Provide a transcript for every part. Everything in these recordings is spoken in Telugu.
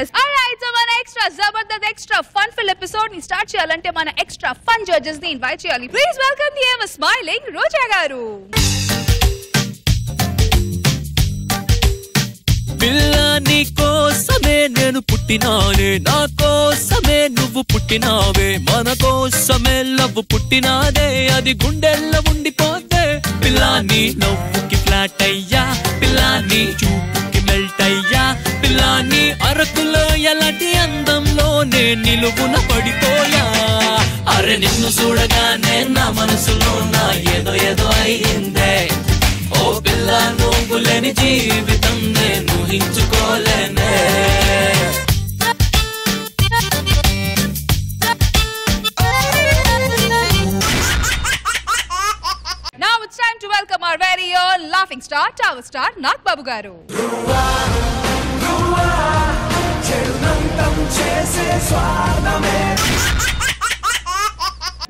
listeners. Alright, so మన extra zabardast extra fun filled episode ni start cheyalante mana extra fun judges ni invite cheyali. Please welcome the ever smiling Roja garu. పిల్లా నీ కోసమే నేను పుట్టినానే నా కోసమే నువ్వు పుట్టినావే మన కోసమే లవ్ పుట్టినాదే అది గుండెల్లో ఉండిపోతే పిల్లా నీ నవ్వుకి ఫ్లాట్ అయ్యా పిల్లా నీ చూపుకి మెల్ట్ అయ్యా పిల్లా నీ అరకులో ఎలాంటి అందంలోనే నిలువున పడిపోయా అరే నిన్ను చూడగానే నా మనసులో నా ఏదో ఏదో అయిందే ఓ పిల్లా నువ్వు లేని జీవితం నేను ఊహించుకోలేనే Now it's time to welcome our very own laughing star, tower star, Nag Babu garu.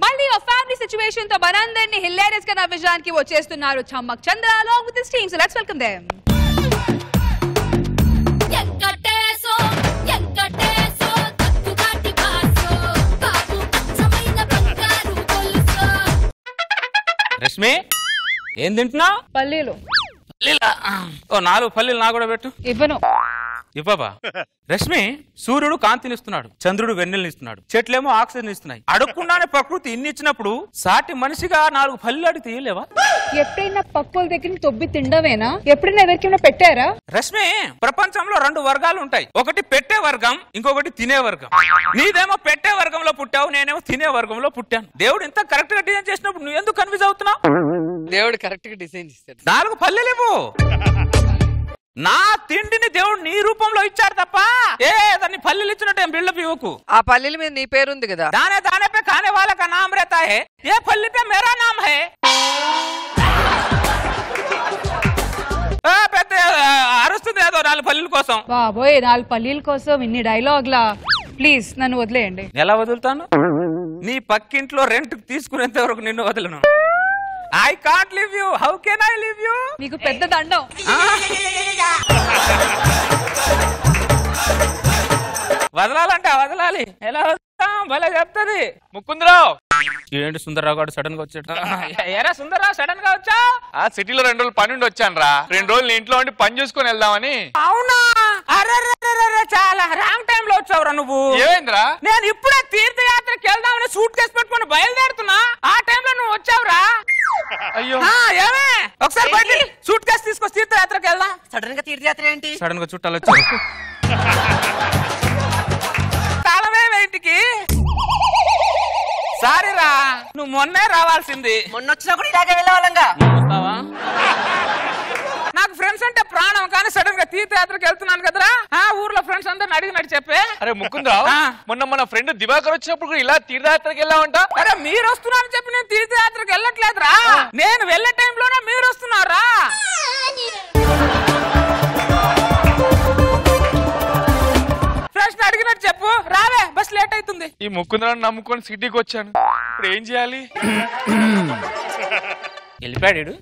మళ్ళీ ఆ ఫ్యామిలీ సిచువేషన్ తో మనందరినీ హిలేరియస్ గా నవ్వించడానికి వచ్చేస్తున్నారు చమ్మక్ చంద్ర along with his team, so let's welcome them. Rashmi ఏం తింటున్నావు? పల్లీలు. ఓ 4 పల్లీలు నా కూడా పెట్టు. ఇవ్వను. ఇవ్వబా. రష్మి సూర్యుడు కాంతినిస్తున్నాడు, చంద్రుడు వెన్నెలనిస్తున్నాడు, చెట్లేమో ఆక్సిజన్ ఇస్తున్నాయి. అడగకుండానే ప్రకృతి ఇన్ని ఇచ్చినప్పుడు సాటి మనిషిగా 4 పల్లీలు అడిగి తీయలేవా? ఎప్పుడైనా పక్కుల దగ్గర తొబ్బి తిండవేనా? ఎప్పుడైనా ఎవరికైనా పెట్టారా? రష్మి ప్రపంచంలో 2 వర్గాలు ఉంటాయి, ఒకటి పెట్టే వర్గం, ఇంకొకటి తినే వర్గం. నీదేమో పెట్టే వర్గంలో పుట్టావు, నేనేమో తినే వర్గంలో పుట్టాను. దేవుడు ఇంత కరెక్ట్ గా డిజైన్ చేసినప్పుడు నువ్వు ఎందుకు కన్ఫ్యూజ్ అవుతున్నావు? దేవుడు కరెక్ట్ గా డిజైన్ చేస్తాడు. 4 పల్లెలేవు. నా తిండిని దేవుడు నీ రూపంలో ఇచ్చాడు తప్ప దాన్ని పల్లెలు ఇచ్చినట్టు బిల్డప్ ఇవ్వకు. ఆ పల్లెల మీద నీ పేరుంది కదా. दाने दाने पे खाने वाला का नाम रहता है, ये पल्ली पे मेरा नाम है. పెద్ద అరుస్తుంది ఏదో 4 పల్లీల కోసం. బాబోయ్ 4 పల్లీల కోసం ఇన్ని డైలాగ్లా? ప్లీజ్ నన్ను వదిలేయండి. ఎలా వదులుతాను? నీ పక్కింట్లో రెంట్ తీసుకునేంత వరకు నిన్ను వదలను. I can't leave you. How can I leave you? నీకు పెద్ద దండం. వదలాలంటే వదలాలి. ఎలా వదులుతాం? భలే చెప్తుంది. ముకుందరావు ఏంటి సుందరరావు గారు సడన్ గా వచ్చాడు? ఏరా సుందరరావు సడన్ గా వచ్చా? ఆ సిటీలో 2 రోజులు పని ఉండి వచ్చాను రా. 2 రోజులు ఇంట్లో ఉండి పని చూసుకొని వెళ్దామని. అవునా? అరే చాలా రాంగ్ టైం లో వచ్చావురా నువ్వు. ఏమైందిరా? నేను ఇప్పుడే తీర్థయాత్రకి వెళ్దామని సూట్ కేసు పెట్టుకుని బయలుదేరుతున్నా, ఆ టైంలో నువ్వు వచ్చావురా. అయ్యో ఏమే ఒకసారి బయట సూట్ కేసు తీసుకొచ్చి తీర్థయాత్రకి వెళ్దాం. సడన్ గా తీర్థయాత్ర ఏంటి? సడన్ గా చుట్టాలు వచ్చారు. తాళమే ఇంటికి. సారీరా నువ్వు మొన్నే రావాల్సింది. మొన్న వచ్చినా కూడా ఇలాగే వెళ్ళవాలంగా. నాకు ఫ్రెండ్స్ అంటే ప్రాణం, కానీ సడన్ గా తీర్థయాత్రకి వెళ్తున్నాను కదరా. ఊర్లో ఫ్రెండ్స్ అందరిని అడిగినట్టు చెప్పే. అరే ముకుందరావు, మొన్న మన ఫ్రెండ్ దివాకర్ వచ్చినప్పుడు కూడా ఇలా తీర్థయాత్రకి వెళ్ళావంట. అరే మీరు వస్తున్నారని చెప్పి నేను తీర్థయాత్రకి వెళ్ళట్లేదురా. నేను వెళ్ళే టైంలోనే మీరు వస్తున్నారా? ఫ్రెండ్స్ అడిగినట్టు చెప్పు. రావే, బస్ లేట్ అవుతుంది. ఈ ముకుందరాన్ని నమ్ముకొని సిటీకి వచ్చాను, ఇప్పుడు ఏం చేయాలి? వెళ్ళిపోయాడు.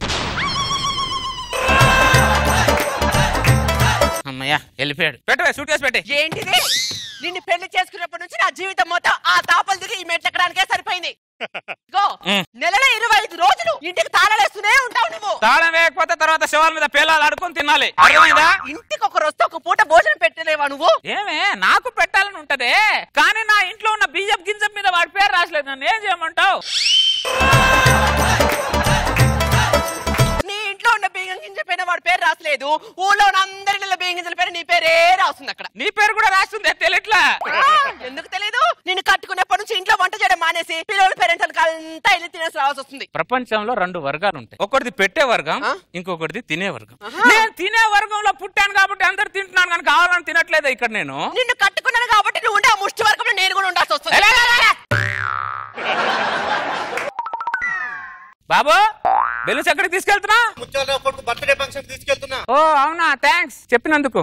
అమ్మయ్యా వెళ్ళిపోయాడు. పెట్టవే సూట్ కేసు పెట్టే. ఏంటిది? నిన్ను పెళ్లి చేసుకున్నప్పటి నుంచి నా జీవితం మొత్తం ఆ తాపలు దిగి ఈ మెట్లు ఎక్కడానికే సరిపోయింది. నెలలో 25 రోజులు ఇంటికి తాళాలేస్తూనే ఉంటావు నువ్వు. తాళం వేయకపోతే తర్వాత శవాల మీద పేలాలు ఆడుకొని తినాలి. అర్థమైందా? ఇంటికి ఒక రోజు ఒక పూట భోజనం పెట్టలేవా నువ్వు? ఏమే నాకు పెట్టాలని ఉంటదే, కానీ నా ఇంట్లో ఉన్న బియ్యం గింజం మీద వాడి పేరు రాసలేదు. నన్ను ఏం చేయమంటావు? నీ ఇంట్లో ఉన్న బియ్యం గింజ పైన వాడి పేరు రాసలేదు, ఊళ్ళో ఉన్న అందరి బియ్యం గింజల పైన నీ పేరే రాస్తుంది. అక్కడ నీ పేరు కూడా రాస్తుంది, తెలియట్లా? ఎందుకు తెలియదు? నేను కట్టుకున్నప్పటి నుంచి ఇంట్లో వంట చేయడం మానేసి పిల్లల పేరెంట్స్ అంతా వెళ్ళి తినేసి రావాల్సి వస్తుంది. ప్రపంచంలో 2 వర్గాలు ఉంటాయి, ఒకటిది పెట్టే వర్గం, ఇంకొకటిది తినే వర్గం. నేను తినే వర్గంలో పుట్టాను కాబట్టి అందరు తింటున్నాను, కానీ కావాలని తినట్లేదు. ఇక్కడ నేను నిన్ను కట్టుకున్నాను కాబట్టి నువ్వు ఉండే ఆ ముష్టి వర్గంలో నేను కూడా ఉండాల్సి వస్తుంది. బాబు బెలూన్స్ ఎక్కడికి తీసుకెళ్తున్నా? Birthday function తీసుకెళ్తున్నా. ఓ అవునా, థ్యాంక్స్ చెప్పినందుకు.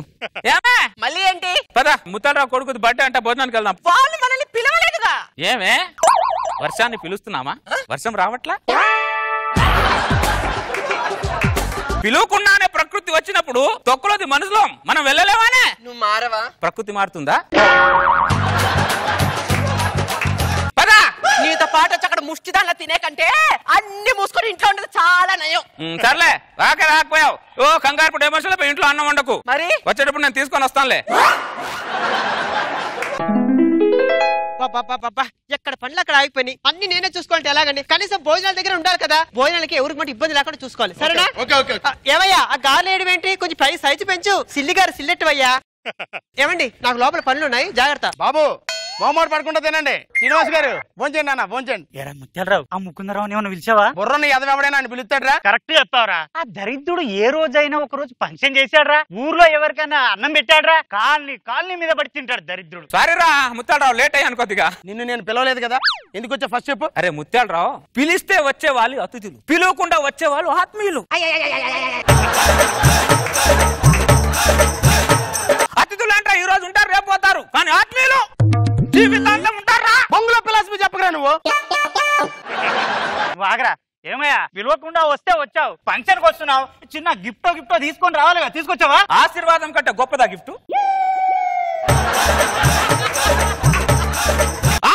మళ్ళీ ఏంటి? పద ముత్తాలరావు కొడుకు బర్త్డే అంటే భోజనానికి వెళ్దాం. వాళ్ళు మనల్ని పిలవలేదుగా. ఏమే వర్షాన్ని పిలుస్తున్నామా? వర్షం రావట్లా? పిలువకుండానే ప్రకృతి వచ్చినప్పుడు తొక్కలోది మనసులో మనం వెళ్ళలేవానే. నువ్వు మారవా? ప్రకృతి మారుతుందా? పదా నీతో పాటు వచ్చి అక్కడ ముష్టి దాంట్లో తినే కంటే అన్ని మూసుకొని ఇంట్లో ఉండదు చాలా నయం. సర్లే రాకపోయావు. ఓ కంగారు ఎమోషన్లో ఇంట్లో అన్నం వండకు. మరి వచ్చేటప్పుడు నేను తీసుకొని వస్తానులే. ఎక్కడ పనులు అక్కడ ఆగిపోయి అన్ని నేనే చూసుకోవాలంటే ఎలాగండి? కనీసం భోజనాల దగ్గర ఉండాలి కదా. భోజనాలకి ఎవరికి మటు ఇబ్బంది లేకుండా చూసుకోవాలి. సరేనా? ఏమయ్యా ఆ గాలి వేయడం ఏంటి? కొంచెం పై సైజు పెంచు. సిల్లి గారు సిల్లెట్టు అయ్యా. ఏమండి నాకు లోపల పనులు ఉన్నాయి, జాగ్రత్త. బాబు మోమోడు పడుకుంటా తినండి. శ్రీనివాస్ గారు భోంచేయండి అన్న, భోంచేయండి. ఎరా ముత్యాలరావు, ఆ ముకుందరావు ఏమన్నా పిలిచావా? బుర్రని ఎదవెవడైనా అని పిలుస్తాడ్రా? కరెక్ట్ చెప్పావరా. ఆ దరిద్రుడు ఏ రోజైనా ఒక రోజు ఫంక్షన్ చేశాడ్రా? ఊర్లో ఎవరికైనా అన్నం పెట్టాడ్రా? కాలనీ మీద పడి తింటాడు దరిద్రుడు. సారీరా ముత్యాలరావు, లేట్ అయ్యాను కొద్దిగా. నిన్ను నేను పిలవలేదు కదా, ఎందుకు వచ్చా ఫస్ట్ చెప్పు. అరే ముత్యాలరావు, పిలిస్తే వచ్చే వాళ్ళు అతిథులు, పిలువకుండా వచ్చే వాళ్ళు ఆత్మీయులు. అతిథులు అంటే ఈ రోజు ఉంటారు, రేపు పోతారు, కానీ ఆత్మీయులు జీవితాంతం ఉంటారా? బొంగులో ఫిలాసఫీ చెప్పగరా నువ్వు. వాగరా. ఏమయ్యా పిలవకుండా వస్తే వచ్చావు, ఫంక్షన్ కి వస్తున్నావు, చిన్న గిఫ్టో తీసుకొని రావాలిగా, తీసుకొచ్చావా? ఆశీర్వాదం కంటే గొప్పదా గిఫ్ట్?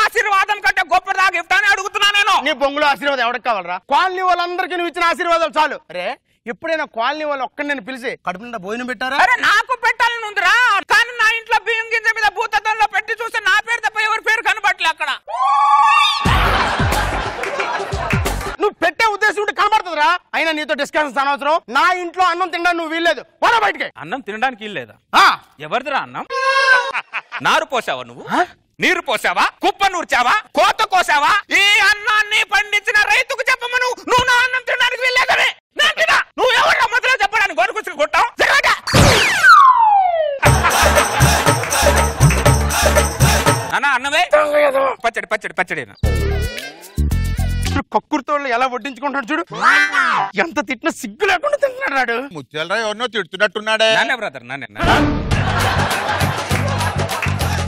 ఆశీర్వాదం కంటే గొప్పదా గిఫ్ట్ అని అడుగుతున్నా నేను. నీ బొంగులో ఆశీర్వాదం ఎవరికి కావాలరా? కాలనీ వాళ్ళందరికీ నువ్వు ఇచ్చిన ఆశీర్వాదాలు చాలు. అరే ఎప్పుడైనా కాలనీ వాళ్ళు ఒక్కడిని నేను పిలిచి కడుపు నిండా భోజనం పెట్టారా? అరే నాకు పెట్టాలని ఉందిరా, కానీ నా ఇంట్లో బియ్యం గింజ మీద భూతద్దంలో పెట్టి చూస్తే నా పేరు తప్ప ఎవరి పేరు కనబడలే అక్కడ. నువ్వు పెట్టే ఉద్దేశం ఉంటే కనబడుతుందిరా. అయినా నీతో డిస్కషన్స్ అనవసరం. నా ఇంట్లో అన్నం తినడానికి నువ్వు వీల్లేదు, పోరా బయటికి. అన్నం తినడానికి ఇల్లేదా? ఎవరిదిరా అన్నం? నారు పోసావా నువ్వు? నీరు పోసావా? కుప్ప నూర్చావా? కోత కోసావా? ఈ అన్నాన్ని పండించిన రైతుకు చెప్పమను, నువ్వు నా అన్నం తినడానికి వీల్లేదని. నువ్వు ఎవరు మొదలు చెప్పడానికి గొనుగుసులు కొట్టావు? అన్న అన్నమే పచ్చడి కక్కుర్తో ఎలా వడ్డించుకుంటాడు చూడు. ఎంత తిట్టినా సిగ్గు లేకుండా తింటున్నాడు. ముత్యాలరావు ఎవరినో తిడుతున్నట్టున్నాడే. నానే బ్రదర్, నానే.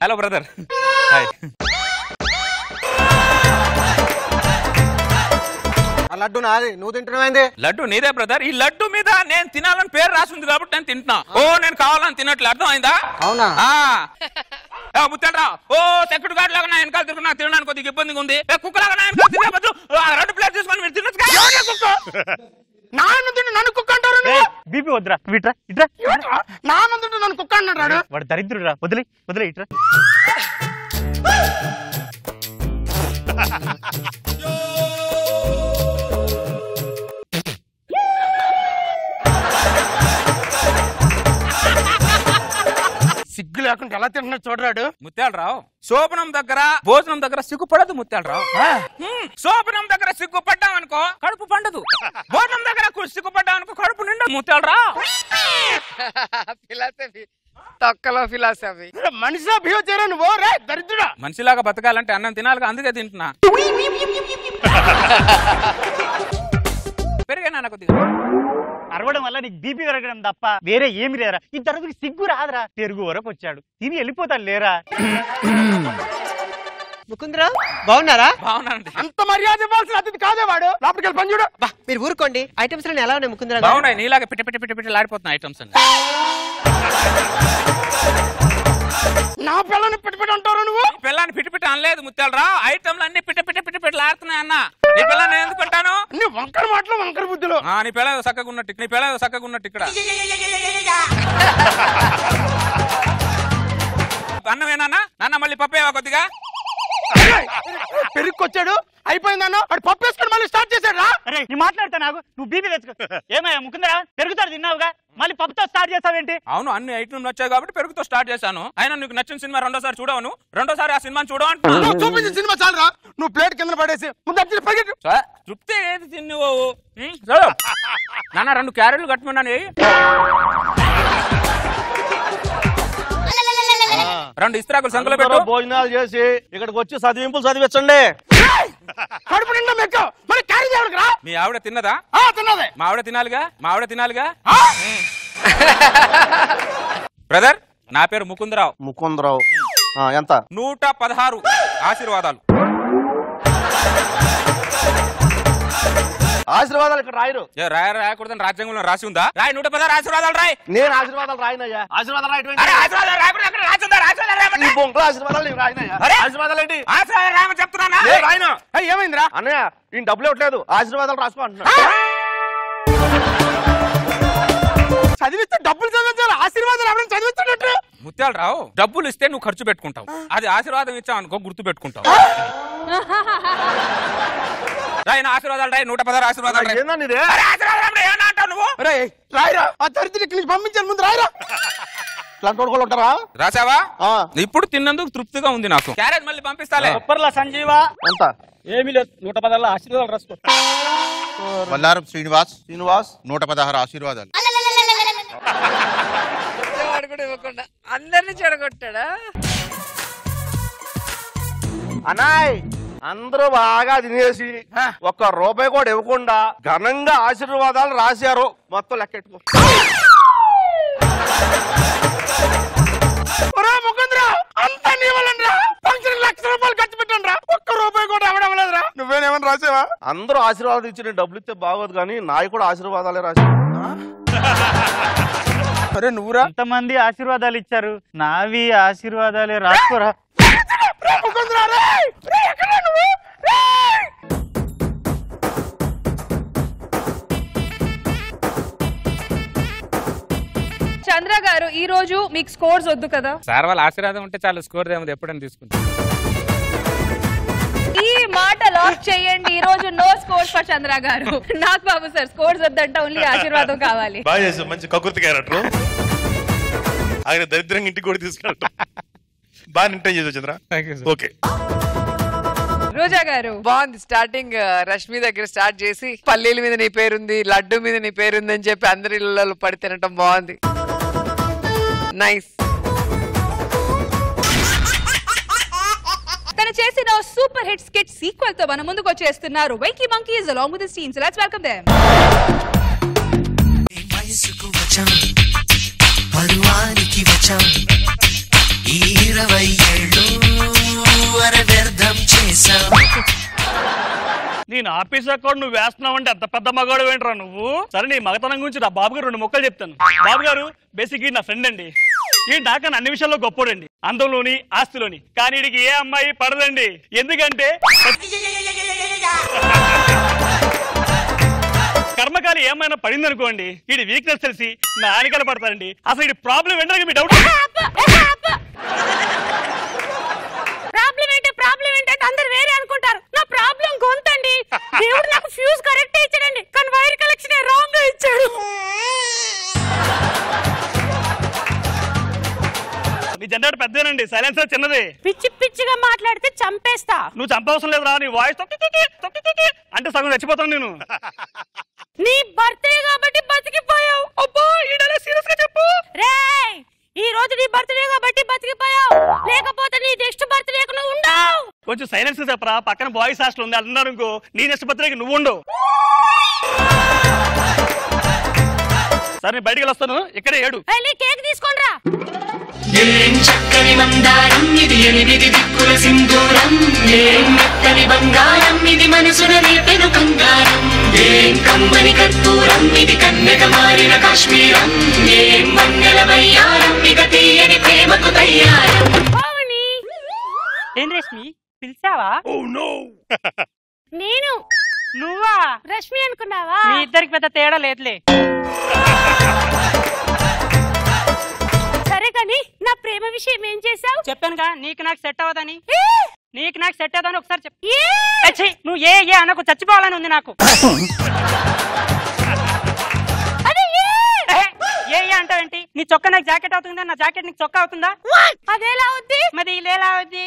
Hello brother. లడ్డు నాది, నువ్వు తింటున్నావేంది? లడ్డు నీదే బ్రదర్. ఈ లడ్డు మీద నేను తినాలని పేరు రాసింది కాబట్టి నేను తింటున్నా. ఓ నేను కావాలని తిన్నట్లు అర్థమైందా? అవునా? ముత్తాడ్రా, ఓ సెక్యూరిటీ గార్డ్ లాగా నా వెనకాల తిరుగుతున్నా, తినడానికి కొద్దిగా ఇబ్బందిగా ఉంది. కుక్కలాగా నా వెనకాల తినే బదులు 2 ప్లేట్ తీసుకొని మీరు తినొచ్చు. నాన్న తింటే నన్ను కుక్క అంటారు. బీపీ వద్దురా, ఇట్రా. నాన్న తింటే నన్ను కుక్క అంటాడు. వాడు దరిద్రుడు రా, వదిలే ఇట్రా. సిగ్గు లేకుండా ఎలా తింటున్నా చూడరాడు. ముత్యాలరావు, శోభనం దగ్గర భోజనం దగ్గర సిగ్గుపడదు ముత్యాలరావు. శోభనం దగ్గర సిగ్గుపడ్డామనుకో కడుపు పండదు, భోజనం దగ్గర సిగ్గుపడ్డామనుకో కడుపు నిండదు ముత్యాలరావు. ఫిలాసఫీ తొక్కలో ఫిలాసఫీ. మనిషిలా బిహేవ్ చేయరా నువ్వు? రే దరిద్రుడా. మనిషిలాగా బతకాలంటే అన్నం తినాలిగా, అందుకే తింటున్నా. పెరిగానా కొద్దిగా? అరవడం వల్ల నీకు బీపీ పెరగడం తప్ప వేరే ఏమి లేరా. ఈ తరగతికి సిగ్గు రాదురా. పెరుగు వరకు వచ్చాడు, తిని వెళ్ళిపోతాడు లేరా. ముకుందరావు బాగున్నారా? బాగున్నానండి. అంత మర్యాద ఇవ్వాల్సిన అతిథి కాదే వాడు. లోపలికి వెళ్ళి పని చూడు. మీరు ఊరుకోండి. ఐటమ్స్ ఎలా ఉన్నాయి ముకుందరావు? బాగున్నాయి, నీలాగా పిట్ట లాడిపోతున్నాయి ఐటమ్స్ అండి. నా పిల్లని పిట్టి అంటారు నువ్వు. పిల్లని పిట్టి అనలేదు ముత్యాలరావు, ఐటమ్లు అన్ని పిట్ట లాడుతున్నాయి అన్న. నీ పిల్లని నేను ఎందుకుంటాను? నీ వంకర మాటలు వంకర బుద్ధులు. నీ పిల్ల చక్కగా ఉన్నట్టు ఇక్కడ అన్నమేనా నాన్న? మళ్ళీ పప్పేవా కొద్దిగా? పెరుక్కొచ్చాడు, అయిపోయిందన్న. వాడు పప్పు వేసుకొని మళ్ళీ స్టార్ట్ చేశాడు రా. అరే నీ మాట్లాడతా నాకు, నువ్వు బీపీ తెచ్చుకో. ఏమయ్యా ముకుందరా, పెరుగుతాడు తిన్నావుగా, మళ్ళీ పప్పుతో స్టార్ట్ చేస్తావేంటి? అవును, అన్ని ఐటమ్లు వచ్చాయి కాబట్టి పెరుగుతో స్టార్ట్ చేశాను. అయినా నీకు నచ్చిన సినిమా రెండోసారి చూడవను, రెండోసారి ఆ సినిమాని చూడవు. చూపించిన సినిమా చాలరా. నువ్వు ప్లేట్ కింద పడేసి ముందు పరిగెట్టు. చుట్టే ఏది తిన్నావు నాన్న? 2 క్యారెట్లు కట్టమన్నాను. 2 ఇస్త్రాకులు సంకలో పెట్టు. భోజనాలు చేసి ఇక్కడికి వచ్చి చదివింపులు చదివించండి. కడుపు నిండా మెక్క మరి క్యారీ చేయాలి రా. మీ ఆవిడ తిన్నదా? తిన్నదే. మా ఆవిడ తినాలిగా. బ్రదర్, నా పేరు ముకుందరావు. ముకుందరావు ఎంత? 116 ఆశీర్వాదాలు. ఆశీర్వాదాలు ఇక్కడ రాయరు. రాయకూడదని రాజ్యాంగంలో రాసి ఉందా? రాయి 116 ఆశీర్వాదాలు రాయి. నేను ఆశీర్వాదాలు రాయనయ్యా. ఆశీర్వాదాలు రాయటం ఆశీర్వాదాలు రాయకూడదు రాసిందా? ఆశీర్వాదాలు నేను రాయనయ్యా. ఆశీర్వాదాలు ఏంటి? ఆశీర్వాదాలు రాయమని చెప్తున్నా. రాయను. ఏమైందిరా అన్నయ్య? ఈయన డబ్బులు ఇవ్వట్లేదు, ఆశీర్వాదాలు రాసుకో అంటున్నా. చదివిస్తే డబ్బులు చదివించాలి, ఆశీర్వాదాలు ఎవరైనా చదివిస్తున్నట్టు. ముత్యాలు రావు, డబ్బులు ఇస్తే నువ్వు ఖర్చు పెట్టుకుంటావు, అది ఆశీర్వాదం ఇచ్చావు అనుకో గుర్తు పెట్టుకుంటావు. రాయన ఆశీర్వాదాలు రాయి 116 ఆశీర్వాదాలు. అంటావు నువ్వు? రాయరా, ఆ దరిద్రుడికి పంపించాలి, ముందు రాయరా. ఉంటారా? రాసావా? ఇప్పుడు తిన్నందుకు తృప్తిగా ఉంది నాకు. క్యారేజ్ మళ్ళీ పంపిస్తాలే. సంజీవా ఎంత? ఏమి లేదు, 116 ఆశీర్వాదాలు రాసుకో. వల్లారం శ్రీనివాస్ 116 ఆశీర్వాదాలు. అందరిని చెడగొట్టాడా? అన్నాయ్ అందరూ బాగా తినేసి ₹1 కూడా ఇవ్వకుండా ఘనంగా ఆశీర్వాదాలు రాశారు. మొత్తం లెక్కెట్టుకో. అంతా నీ వల్లరా, ఫంక్షన్ ₹1,00,000 ఖర్చు పెట్టండి రా, ₹1 కూడా ఎవడవలేదురా. నువ్వేనేమని రాసావా? అందరూ ఆశీర్వాదాలు ఇచ్చి నేను డబ్బులు ఇస్తే బాగోదు కానీ నాయి కూడా ఆశీర్వాదాలే రాశా. అరే నువ్వురా, ఎంతమంది ఆశీర్వాదాలు ఇచ్చారు, నావి ఆశీర్వాదాలే రాసుకోరా. చంద్ర గారు ఈ రోజు మీకు స్కోర్స్ వద్దు కదా? సార్ వాళ్ళ ఆశీర్వాదం ఉంటే చాలా స్కోర్ ఏమో ఎప్పుడైనా తీసుకుంటా. ఈ మాట లాక్ చేయండి. ఈ రోజు నో స్కోర్స్ ఫర్ చంద్ర గారు. నాకు బాబు సార్ స్కోర్స్ వద్దంట, ఓన్లీ ఆశీర్వాదం కావాలి. బాగా చేసావు, మంచి కకృతి క్యారెక్టర్. ఆయన దరిద్రంగా ఇంటికి కూడా తీసుకెళ్ళటం బాగా ఇంటైన్ చేసావు చంద్ర. ఓకే రోజా గారు బాగుంది. స్టార్టింగ్ రష్మి దగ్గర స్టార్ట్ చేసి పల్లీల మీద నీ పేరుంది, లడ్డు మీద నీ పేరుంది అని చెప్పి అందరి ఇళ్లలో పడి తినటం బాగుంది. నైస్. తను చేసిన సూపర్ హిట్ స్కిట్ సీక్వెల్ తో మన ముందుకు వచ్చేస్తున్నారు Venky monkeys along with his team. So let's welcome them. పరువానికి వచ్చాం ఈ 20 ఏళ్ళు వ్యర్థం చేశాం. నేను ఆఫీస్ అకౌంట్ నువ్వు వేస్తున్నావు అంటే అంత పెద్ద మగాడు ఏంట్రా నువ్వు? సరే నీ మగతనం గురించి నా బాబు గారు 2 ముక్కలు చెప్తాను. బాబు గారు బేసిక్ నా ఫ్రెండ్ అండి. ఈ నాకన్నా అన్ని విషయాల్లో గొప్పోడండి, అందంలోని ఆస్తిలోని. కానీ వీడికి ఏ అమ్మాయి పడదండి. ఎందుకంటే కర్మకాలి ఏమైనా పడింది అనుకోండి, వీడి వీక్నెస్ తెలిసి నా ఆనికల పడతారండి. అసలు వీడి ప్రాబ్లం ఏంటంటే మీ డౌట్. ప్రాబ్లం ఏంటంటే అందరు వేరే అనుకుంటారు. నా ప్రాబ్లం గొంతండి. దేవుడు నాకు ఫ్యూజ్ కరెక్ట్ ఇచ్చాడండి, కానీ వైర్ కలెక్షన్ రాంగ్ గా ఇచ్చాడు. నీ జనరేటర్ పెద్దనండి, సైలెన్సర్ చిన్నది. పిచ్చి పిచ్చిగా మాట్లాడితే చంపేస్తా. నువ్వు చంపవసరం లేదు రా, నీ వాయిస్ అంటే సగం చచ్చిపోతాను నేను. నీ బర్త్డే కాబట్టి బతికిపోయావు. అబ్బా ఈడలా సీరియస్ గా చెప్పు. రేయ్ ఈ రోజు నీ బర్త్డే కాబట్టి బతికిపోయావు, లేకపోతే నీ నెక్స్ట్ బర్త్డేకు నువ్వు ఉండవు. కొంచెం సైలెన్స్ చెప్పరా, పక్కన బాయ్స్ హాస్టల్ ఉంది అన్నారు ఇంకో. నీ నెక్స్ట్ బర్త్డేకి నువ్వు ఉండవు. సరే బయటికి వెళ్ళొస్తాను, ఇక్కడే ఏడు. కేక్ తీసుకోండిరా. ఏం చక్కని మందారం ఇది 8 దిక్కుల సింధూరం. ఏం మెత్తని బంగారం ఇది మనసున రేపెను కంగారం. ఏం కమ్మని కర్పూరం ఇది కన్నెగ మారిన కాశ్మీరం. ఏం మన్నెల వయ్యారం ఇక తీయని ప్రేమకు తయ్యారం. ఏం రష్మి పిలిచావా? నేను నువ్వా రష్మి అనుకున్నావా? మీ ఇద్దరికి పెద్ద తేడా లేదులే. సరే కానీ నా ప్రేమ విషయం ఏం చేసావు? చెప్పానుగా నీకు నాకు సెట్ అవ్వదని. నీకు నాకు సెట్ అవ్వదని ఒకసారి చెప్పు. నువ్వు ఏ అనకు, చచ్చిపోవాలని ఉంది నాకు. ఏ అంటావేంటి? నీ చొక్కా నాకు జాకెట్ అవుతుందా, నా జాకెట్ నీకు చొక్కా అవుతుందా? అదేలా అవుద్ది? మరి ఇలా అవుద్ది.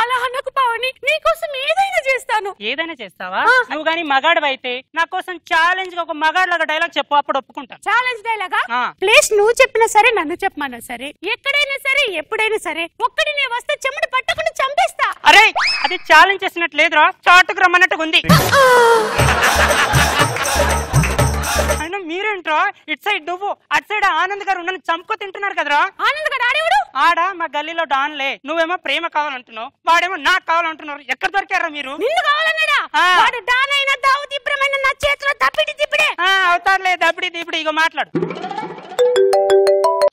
అలా అనకు పావని, నీకోసం ఏదైనా చేస్తాను. ఏదైనా చేస్తావా? నువ్వు గానీ మగాడు అయితే నా కోసం ఛాలెంజ్ ఒక మగాడు లాగా డైలాగ్ చెప్పు, అప్పుడు ఒప్పుకుంటా. ఛాలెంజ్ డైలాగా? ప్లేస్ నువ్వు చెప్పినా సరే, నన్ను చెప్పమన్నా సరే, ఎక్కడైనా సరే, ఎప్పుడైనా సరే, ఒక్కడినే వస్తే చెమట పట్టుకుని చంపేస్తా. అరే అది ఛాలెంజ్ చేసినట్టు లేదురా, చాటుకు రమ్మన్నట్టుగా ఉంది. అయినా మీరేంట్రా ఇటు సైడ్ నువ్వు అటు సైడ్ ఆనంద్ గారు నన్ను చంపుకో తింటున్నారు కదరా. ఆనంద్ గారు ఆడేవాడు ఆడ మా గల్లీలో డాన్లే. నువ్వేమో ప్రేమ కావాలంటున్నావు, వాడేమో నాకు కావాలంటున్నారు. ఎక్కడ దొరికారా మీరు? నిన్ను కావాలన్నాడా? వాడు డాన్ అయినా దావుద్ ఇబ్రహీం నా చేతిలో దప్పిడి దిప్పిడే. అవుతారులే దప్పిడి దిప్పిడి. ఇగో మాట్లాడు.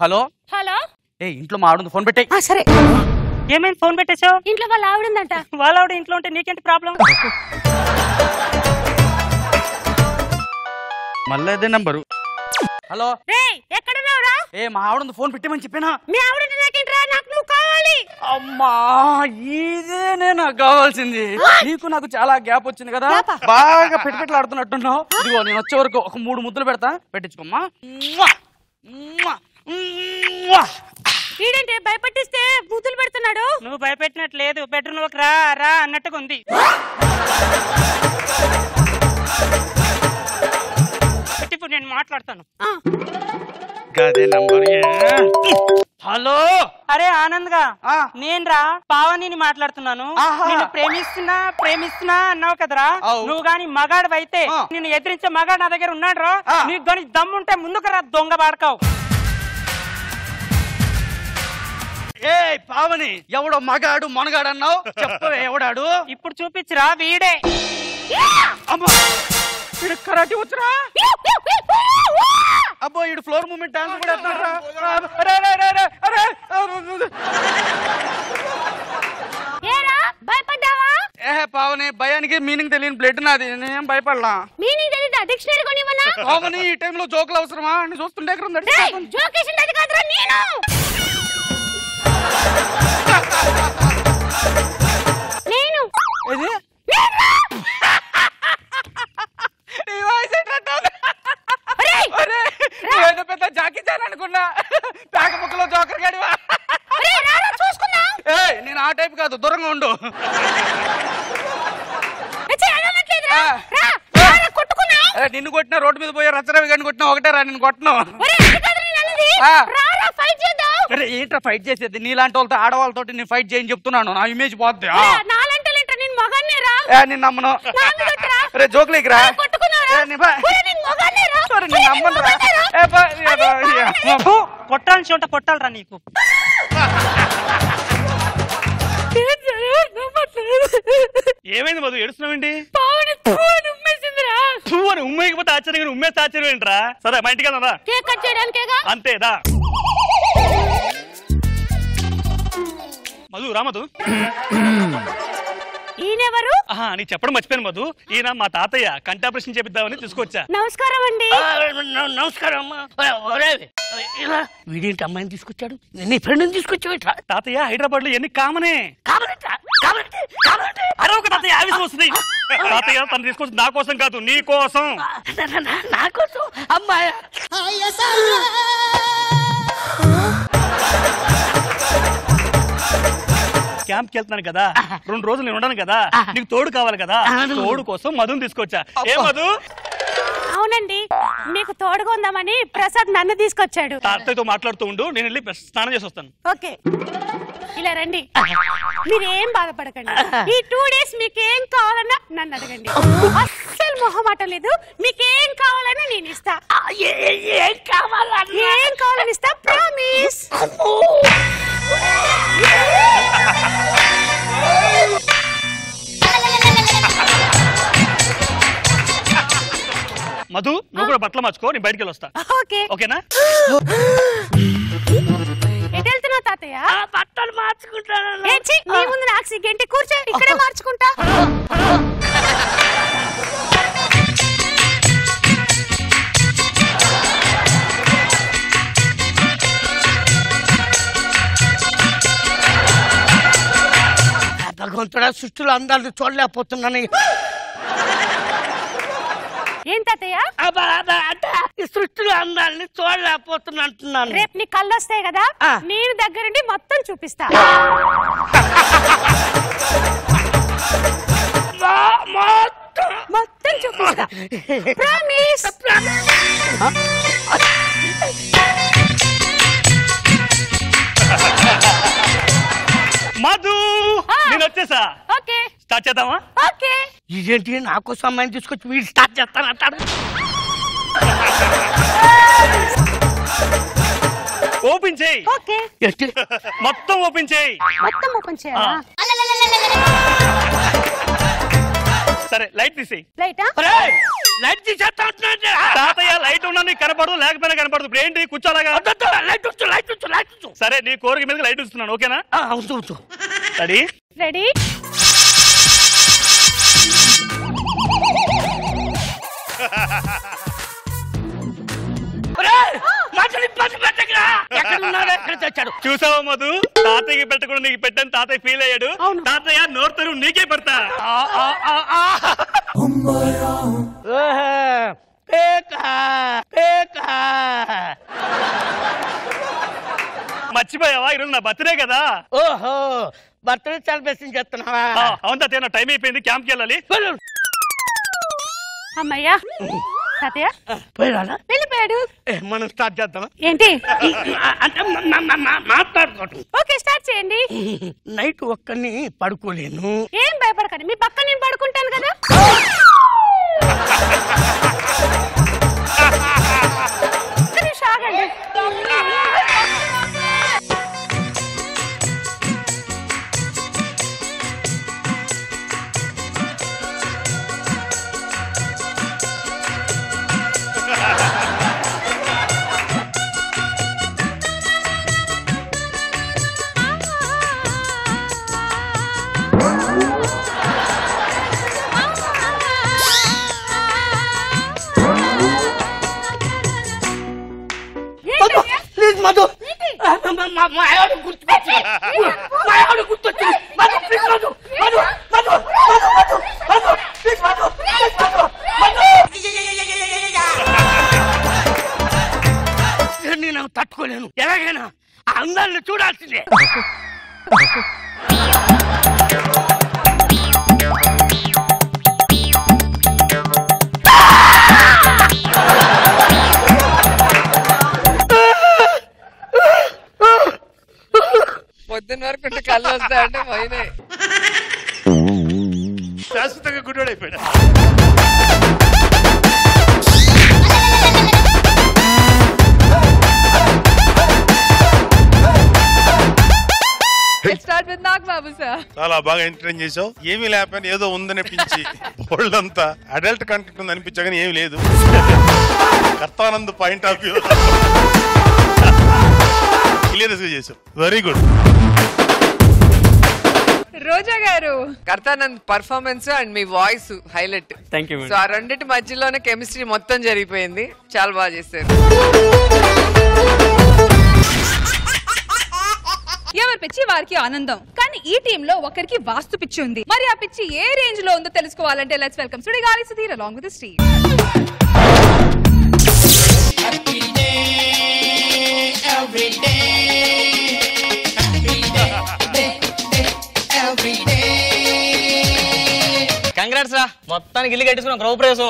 హలో హలో ఏ ఇంట్లో మా ఆవిడ ఫోన్ పెట్టే. సరే ఏమైంది ఫోన్ పెట్టేశావు? ఇంట్లో వాళ్ళ ఆవిడందంట. వాళ్ళ ఆవిడ ఇంట్లో ఉంటే నీకేంటి ప్రాబ్లం? మళ్ళీ అదే నంబరు. హలో రేయ్ ఎక్కడున్నావురా? ఏ మా ఆవిడ ఫోన్ పెట్టేమని చెప్పానా? మీ ఆవిడ నాకేంట్రా? నాకు నువ్వు కావాలి. అమ్మా ఇదేనే నాకు కావాల్సింది. నీకు నాకు చాలా గ్యాప్ వచ్చింది కదా, బాగా పెట్టిపెట్టలాడుతున్నట్టున్నావు. ఇదిగో నేను వచ్చే వరకు ఒక 3 ముద్దులు పెడతా, పెట్టించుకోమ్మా. వీడంటే భయపెట్టిస్తే ముద్దులు పెడుతున్నాడు. నువ్వు భయపెట్టినట్టు లేదు, బెడ్రూమ్ లోకి రా రా అన్నట్టుగా ఉంది. ఇప్పుడు నేను మాట్లాడతాను. గదే నంబర్. హలో అరే ఆనంద్ గా నేను రా పావనిని మాట్లాడుతున్నాను. నిన్ను ప్రేమిస్తున్నా అన్నావు కదరా. నువ్వు గాని మగాడు అయితే నిన్ను ఎదిరించే మగాడు నా దగ్గర ఉన్నాడు రా. నీకు గాని దమ్ముంటే ముందుకు రా దొంగ బాడకావు. ఏ పావని ఎవడో మగాడు మనగాడు అన్నావు, చెప్పవే ఎవడాడు? ఇప్పుడు చూపించురా వీడే. అమ్మా వీడు కరాటే వచ్చరా? అబ్బో వీడు ఫ్లోర్ మూమెంట్ డాన్స్ కూడా భయపడ్డావా? ఏ పావని భయానికి మీనింగ్ తెలియని బ్లడ్ నాది, నేను భయపడలా. మీనింగ్ తెలియదా? డిక్షనరీ కొనివ్వనా? పావని ఈ టైంలో జోకులు అవసరమా? నేను చూస్తుంటే జోకేషన్ అది కాదురా నేను. నేను పెద్ద జాకీ చాన్ అనుకున్నా, ప్యాక ముక్కలో జోకర్ గడివా. నేను ఆ టైప్ కాదు, దూరంగా ఉండు. నిన్ను కొట్టినా రోడ్డు మీద పోయే రచరవి గని కొట్టినా ఒకటే రా, నిన్ను కొట్టను. ఏంట్రా ఫైట్ చేసేది? నీలాంటి వాళ్ళతో ఆడవాళ్ళతో నేను ఫైట్ చేయని చెప్తున్నాను, నా ఇమేజ్ పోద్ది. నేను నమ్మను. రే జోకులేకి రా. కొట్టాల్సి ఉంటే కొట్టాలరా నీకు. ఏమైంది మధు ఏడుస్తున్నావేంటి? ఉమ్మేకపోతే ఆశ్చర్యం, ఉమ్మేస్తే ఆశ్చర్యం ఏంట్రా? సరే మా ఇంటికి వెళ్దాం రా. అంతేదా మధు? రా మధు. ఈయనెవరు? నీకు చెప్పడం మర్చిపోయాను మధు, ఈయన మా తాతయ్య కంటి ఆపరేషన్ చేపిద్దామని తీసుకొచ్చా. నమస్కారం అండి. నమస్కారం అమ్మా. వీడేంటి అమ్మాయిని తీసుకొచ్చాడు? నీ ఫ్రెండ్ తీసుకొచ్చావు? తాతయ్య హైదరాబాద్ లో ఎన్ని కామనే. అరే ఒక తాతయ్య ఆవేశం వస్తుంది. తాతయ్య తను తీసుకొచ్చి నా కోసం కాదు, నీ కోసం. నా కోసం అమ్మాయి. క్యాంప్కి వెళ్తున్నాను కదా, 2 రోజులు నేను ఉండను కదా, నీకు తోడు కావాలి కదా, తోడు కోసం మధుని తీసుకొచ్చా. ఏ మధు? అవునండి, మీకు తోడుగా ఉందామని ప్రసాద్ నన్ను తీసుకొచ్చాడు. తాతయ్యతో మాట్లాడుతూ ఉండు, నేను వెళ్ళి స్నానం చేసి వస్తాను. ఓకే ఇలా రండి. మీరేం బాధపడకండి. ఈ 2 డేస్ మీకేం కావాలన్నా నన్ను అడగండి, అస్సలు మొహమాట లేదు. మీకేం కావాలన్నా నేను ఇస్తా. ఏం కావాలని ఇస్తా, ప్రామిస్. మధు నువ్వు కూడా బట్టలు మార్చుకో, నేను బయటికి వెళ్ళి వస్తా. ఓకేనా? ఎటు వెళ్తున్నావు తాతయ్య? బట్టలు మార్చుకుంటాను. నీ ముందు నాకు సిగ్గేంటి? కూర్చో, ఇక్కడే మార్చుకుంటా. భగవంతుడా సృష్టిలో అందాలు చూడలేకపోతున్నాను. ఏం తాతయ్య? ఈ సృష్టిలో అందాలని చూడలేకపోతున్నా అంటున్నాను. రేపు నీ కళ్ళు వస్తాయి కదా, నేను దగ్గరుండి మొత్తం చూపిస్తా. మొత్తం చూపిస్తా, ప్రామిస్. మధు నేను వచ్చేసా. ఓకే స్టార్ట్ చేద్దామా? ఓకే. ఇదేంటి నా కోసం అమ్మాయిని తీసుకొచ్చి వీడు స్టార్ట్ చేస్తానంటాడు. ఓపెన్ చేయి. ఓకే మొత్తం ఓపెన్ చేయి. మొత్తం ఓపెన్ చేయాలా? సరే లైట్ తీసేయి. లైటా? లైట్ తీసేస్తా తాతయ్య లైట్ ఉన్నా నీకు కనపడదు, లేకపోయినా కనపడదు. ఇప్పుడు ఏంటి కూర్చోలాగా? లైట్ సరే నీ కోరిక మీద లైట్ ఇస్తున్నాను, ఓకేనా? రెడీ? రెడీ. చూసావా మధు, తాతయ్యకి పెట్టకుండా నీకు పెట్టని తాతయ్య ఫీల్ అయ్యాడు. తాతయ్య నోరుతరు నీకే పెడతా. మర్చిపోయావా ఈరోజు నా బర్త్డే కదా? ఓహో బర్త్డే సెలబ్రేషన్ చేస్తున్నావా? అవును తాతయ్య, నా టైం అయిపోయింది, క్యాంప్కి వెళ్ళాలి. అమ్మయ్యా తాతయ్య వెళ్ళిపోయాడు. మనం స్టార్ట్ చేద్దామా? ఏంటి అంటే మాట్లాడుకోవటం. ఓకే స్టార్ట్ చేయండి. నైట్ ఒక్కని పడుకోలేను. ఏం భయపడకండి, మీ పక్క నేను పడుకుంటాను కదా. ఆగండి. మధు మా ఆవిడ గుర్తుకొచ్చి మధు ప్లీజ్ మధు మధు మధు మధు మధు ప్లీజ్ మధు నేను తట్టుకోలేను. ఎలాగైనా ఆ అందాలను చూడాల్సిందే. పొద్దున్న వరకు కళ్ళు వస్తాయంటే పోయినాయి. శాశ్వతంగా గుడ్డోడైపోయాడు. చాలా బాగా ఎంటర్టైన్ చేసావు. ఏమీ లేకపోయినా ఏదో ఉందనిపించి ఒళ్ళంతా అడల్ట్ కంటెంట్ ఉంది అనిపించా కానీ ఏమి లేదు. Kartanand point of view clears గా చేసావు. Very good. రోజా గారు, కర్తానంద్ పర్ఫార్మెన్స్ అండ్ మీ voice highlight. Thank you. So ఆ రెండింటి మధ్యలోనే కెమిస్ట్రీ మొత్తం జరిగిపోయింది. చాలా బాగా చేశారు. ఎవరి పిచ్చి వారికి ఆనందం. కానీ ఈ టీమ్ లో ఒకరికి వాస్తు పిచ్చి ఉంది. మరి ఆ పిచ్చి ఏ రేంజ్ లో ఉందో తెలుసుకోవాలంటే let's welcome Sudigali Sudheer along with the team. Congrats రా, మొత్తానికి ఇల్లు కట్టించుకున్న గృహప్రవేశం.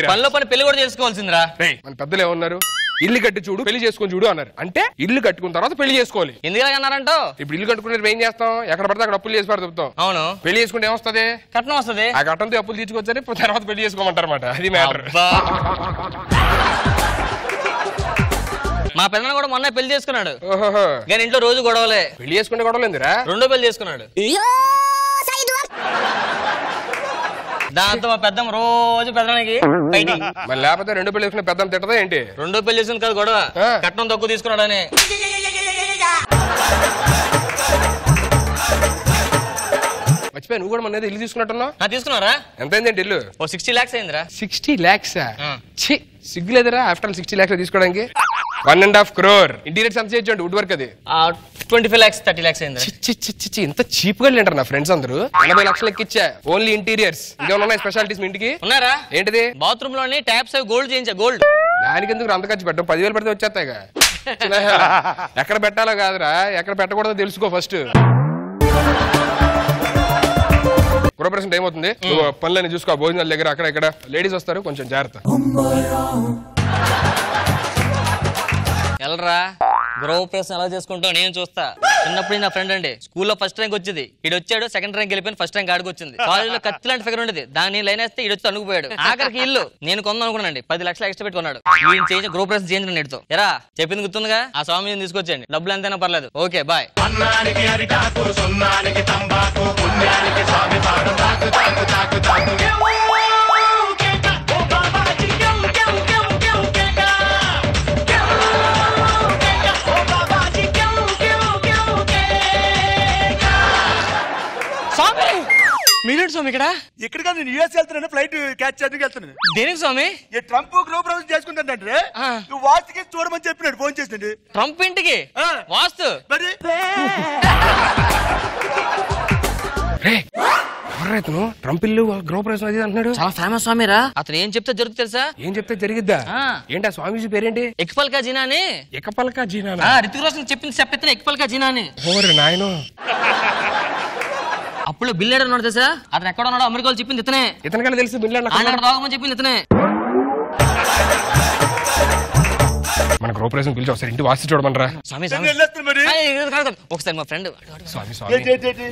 పనిలో పని పెళ్లి కూడా చేసుకోవాల్సిందిరా. మన పెద్దలు ఏమన్నారు? ఇల్లు కట్టి చూడు, పెళ్లి చేసుకొని చూడు అన్నారు. అంటే ఇల్లు కట్టుకున్న తర్వాత పెళ్లి చేసుకోవాలి. ఎందుకన్నారంటో? ఇప్పుడు ఇల్లు కట్టుకునేది ఏం చేస్తాం? ఎక్కడ పడితే అక్కడ అప్పులు చేసి పడుతాం. అవును. పెళ్లి చేసుకుంటే ఏమొస్తుంది? కట్నం వస్తుంది. ఆ కట్టంతో అప్పులు తీసుకొచ్చారు, తర్వాత పెళ్లి చేసుకోమంటారు అన్నమాట. అది మ్యాటర్. మా పెద్దన కూడా మొన్న పెళ్లి చేసుకున్నాడు. కానీ ఇంట్లో రోజు గొడవలే. పెళ్లి చేసుకుంటే గొడవలేదురా? రెండో పెళ్లి చేసుకున్నాడు. దాంతో మా పెద్దమ్మ రోజు పెద్దనికి ఫైటింగ్. మరి లేకపోతే రెండో పెళ్లి చేసుకునే పెద్దమ్మ తిట్టదా ఏంటి? రెండో పెళ్లి చేసుకుని కాదు గొడవ, కట్నం తక్కువ తీసుకున్నాడని. మర్చిపోయి నువ్వు కూడా మన ఇల్లు తీసుకున్నట్టున్నా? తీసుకున్నారా? ఎంత అయిందండి ఇల్లు? 60 lakhs అయిందిరా. 60 lakhs? సిగ్గులేదురా ఆఫ్టర్ 60 lakhs తీసుకోవడానికి? 1.5 crore. ఇంటీరియర్స్ ఎంత చేయొచ్చు? వుడ్ వర్క్ అది 25 lakhs 30 lakhs అయింది. ఇంత చీప్ గా లేంటారు నా ఫ్రెండ్స్ అందరూ. 80 లక్షలు ఎక్కిచ్చా ఓన్లీ ఇంటీరియర్స్. ఇంకేమైనా ఉన్నాయి స్పెషాలిటీస్ మీ ఇంటికి? ఉన్నారా? ఏంటిది? బాత్రూమ్ లోని ట్యాప్స్ అవి గోల్డ్ చేయించా. గోల్డ్ దానికి ఎందుకు అంత ఖర్చు పెట్టాం? 10,000 పెడితే వచ్చేస్తాయిగా. ఎక్కడ పెట్టాలో కాదురా, ఎక్కడ పెట్టకూడదో తెలుసుకో ఫస్ట్. గృహప్రవేశం టైం అవుతుంది, నువ్వు పనులని చూసుకో. భోజనాల దగ్గర అక్కడ ఇక్కడ లేడీస్ వస్తారు, కొంచెం జాగ్రత్త. ఎల్రా గృహప్రవేశం ఎలా చేసుకుంటావు నేను చూస్తా. చిన్నప్పుడు నా ఫ్రెండ్ అండి, స్కూల్లో ఫస్ట్ ర్యాంక్ వచ్చేది, ఈడు వచ్చాడు సెకండ్ ర్యాంక్ వెళ్ళిపోయిన ఫస్ట్ ర్యాంక్ ఆడికి వచ్చింది. కాలేజీలో కత్తి లాంటి ఫిగర్ ఉండేది, దాన్ని లైన్ వేస్తే ఈడు వచ్చి అనుకుపోయాడు. ఆఖరికి ఇల్లు నేను కొందాం అనుకున్నాండి, 10 లక్షలు ఎక్స్ట్రా పెట్టుకున్నాడు. వీడిని చేయించి గృహప్రవేశం చేయించిన నేడుతో ఎరా చెప్పింది గుర్తుందిగా, ఆ స్వామిని తీసుకొచ్చేయండి, డబ్బులు ఎంతైనా పర్లేదు. Okay bye. మీరేంటి స్వామి ఇక్కడ? ఇక్కడ కాదు, నేను యూఎస్ వెళ్తున్నాను, ఫ్లైట్ క్యాచ్ చేయడానికి వెళ్తున్నాను. దేనికి స్వామి? ఈ ట్రంప్ గృహప్రవేశం చేసుకుంటానంటే నువ్వు వాస్తుకి చూడమని చెప్పినాడు, ఫోన్ చేసినాడు. ట్రంప్ ఇంటికి వాస్తు మరి ట్రంప్ ఇల్లు గృహప్రవేశం అది అంటున్నాడు. చాలా ఫేమస్ స్వామిరా, అతను ఏం చెప్తే జరుగుతుంది తెలుసా? ఏం చెప్తే జరిగిద్దా? ఏంటి ఆ స్వామీజీ పేరేంటి? ఎక్పల్కా జీనా అని. ఎకపల్కా జీనా? రితిక్ రోషన్ చెప్పింది చెప్పిన ఎక్పల్కా జీనా అని. ఓరే నాయనో. అప్పుడు బిల్లేడు ఉన్నాడు తెలుసా, అతను ఎక్కడ ఉన్నాడో అమెరికాలో చెప్పింది ఇతనే. ఇతనికన్నా తెలుసు బిల్లేడు రాగమని చెప్పింది ఇతనే. మన గృహప్రవేశం పిలిచి ఒకసారి ఇంటి వాసి చూడమనరా. ఒకసారి మా ఫ్రెండ్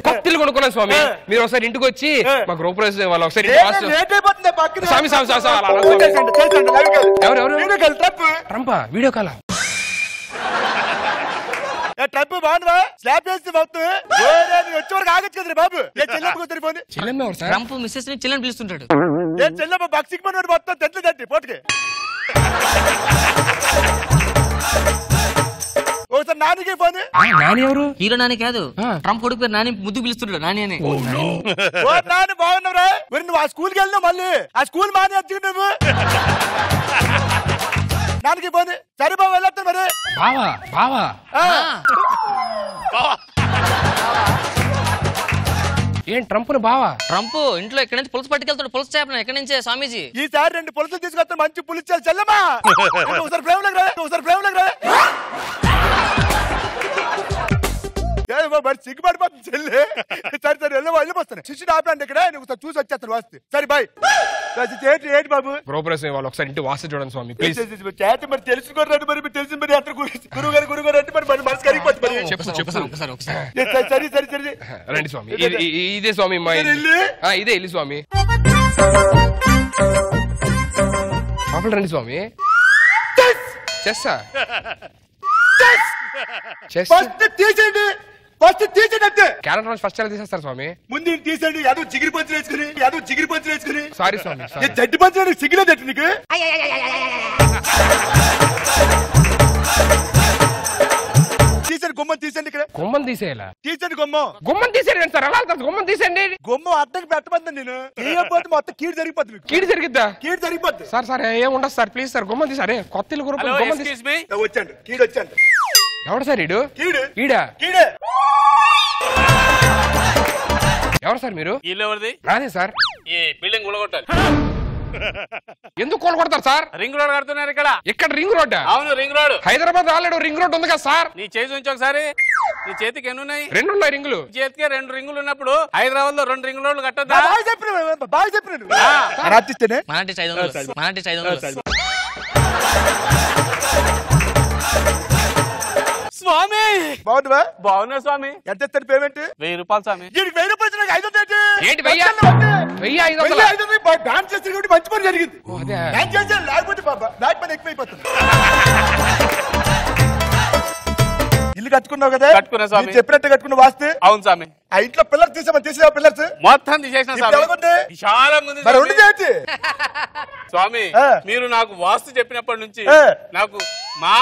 కొత్తిల్లు కొనుక్కున్నాను స్వామి, మీరు ఒకసారి ఇంటికి వచ్చి మా గృహప్రవేశం వాళ్ళు ఒకసారి స్వామి ట్రంపా వీడియో కాల్. ట్రంప్ బాగుందా? స్లాబ్ చేస్తే వచ్చే వరకు ఆగచ్చు కదా బాబు. ట్రంప్ మిస్సెస్ ని చిల్లని పిలుస్తుంటాడు. చెల్లెమ్మ బక్సిక్ మన మొత్తం తెట్లేదండి పోటుకి. ఒకసారి నానికి ఫోన్. నాని ఎవరు? హీరో నాని కాదు, ట్రంప్ కొడుకు పేరు నాని, ముద్దు పిలుస్తుంటాడు నాని అని. నాని బాగున్నావురా? నువ్వు ఆ స్కూల్కి వెళ్ళినావు, మళ్ళీ ఆ స్కూల్ మాని వచ్చి నువ్వు నానికి ఫోన్. సరే బాబు వెళ్ళొస్తా మరి. బావా బావా ఏం ట్రంప్ బావా? ట్రంప్ ఇంట్లో ఎక్కడి నుంచి పులుసు పట్టుకెళ్తాడు, పులుసు చేపన ఎక్కడి నుంచే స్వామీజీ. ఈసారి 2 పులుసులు తీసుకొస్తా, మంచి పులుసు చేయాలి. చెల్లమ్మా ఒకసారి ప్రేమలోకి రా, ఒకసారి ప్రేమలోకి రా. సిగ్గుపడిపోతుంది చెల్లి. సరే సరే వెళ్ళిపోతాను, శిష్యుడు ఆపండి ఇక్కడ, నువ్వు చూసి వచ్చేస్తాను వాస్తే. సరే బాయ్. ఏంటి బాబు గృహప్రవేశం వాళ్ళు ఒకసారి ఇంటి వాసి చూడండి స్వామి ప్లీజ్. మరి తెలుసుకోరండి, మరి తెలిసింది మరి అందరు గురుగారు అంటే మరి మనసు కరిగిపోతుంది. సరే సరే సరే రండి స్వామి. ఇదే స్వామి మా ఇదే ఇల్లు స్వామి. లోపల రండి స్వామి. చేస్తా తీసేయండి, ఫస్ట్ తీసేయండి అంతే. క్యారెక్టర్ ఫస్ట్ ఎలా తీసేస్తారు స్వామి? ముందు తీసేయండి. అదో జిగిరి పంచులు వేసుకుని సారీ స్వామి. జడ్డి పంచులు సిగ్గులేదట్టు నీకు. తీసేయండి, గుమ్మం తీసేయండి. ఇక్కడ గుమ్మం తీసేయాలా? తీసేయండి, గుమ్మం తీసేయండి సార్. అలా గుమ్మం తీసేయండి. గుమ్మం అడ్డకి పెట్టమంది నేను. తీయకపోతే మొత్తం కీడు జరిగిపోతుంది. కీడు జరిగిద్దా? కీడు జరిగిపోద్ది సార్. సార్ ఏం ఉండదు సార్, ప్లీజ్ సార్ గుమ్మం తీసారే. కొత్త ఇల్లు వచ్చాండి, కీడు వచ్చాండి. ఎవడు సార్ ఈడు? ఈడా ఎవరు సార్ మీరు? ఇల్లు ఎవరిది? నాదే సార్. ఈ బిల్డింగ్ కూలగొట్టాలి. ఎందుకు కూలగొడతారు సార్? రింగ్ రోడ్ కడుతున్నారు ఇక్కడ. ఇక్కడ రింగ్ రోడ్? అవును ring road. Hyderabad already ring road ఉంది కదా సార్. నీ చేసి ఉంచి ఒకసారి. నీ చేతికి ఎన్ని ఉన్నాయి? 2 ఉన్నాయి రింగులు. చేతికి 2 రింగులు ఉన్నప్పుడు హైదరాబాద్ లో 2 రింగ్ రోడ్లు కట్టొద్దా? బాగా చెప్పిన మనాటి 500 స్వామి. బాగుందా? బాగున్నా స్వామి. ఎంత ఇస్తాను పేమెంట్? 1000 రూపాయలు స్వామి. 1000 రూపాయలు నాకు 500 ఏంటి 1500 డాన్స్ చేసి కాబట్టి మంచి పని జరిగింది. డాన్స్ చేసి లేకపోతే బాబా బ్యాక్ పని ఎక్కువైపోతుంది. ఇల్లు కట్టుకున్నావు కదా? కట్టుకున్నా స్వామి. చెప్పినట్టు కట్టుకున్న వాస్తే? అవును స్వామి. ఆ ఇంట్లో పిల్లలు తీసావా? పిల్లర్స్ మొత్తం తీసేసిన స్వామి. మీరు నాకు వాస్తు చెప్పినప్పటి నుంచి నాకు మా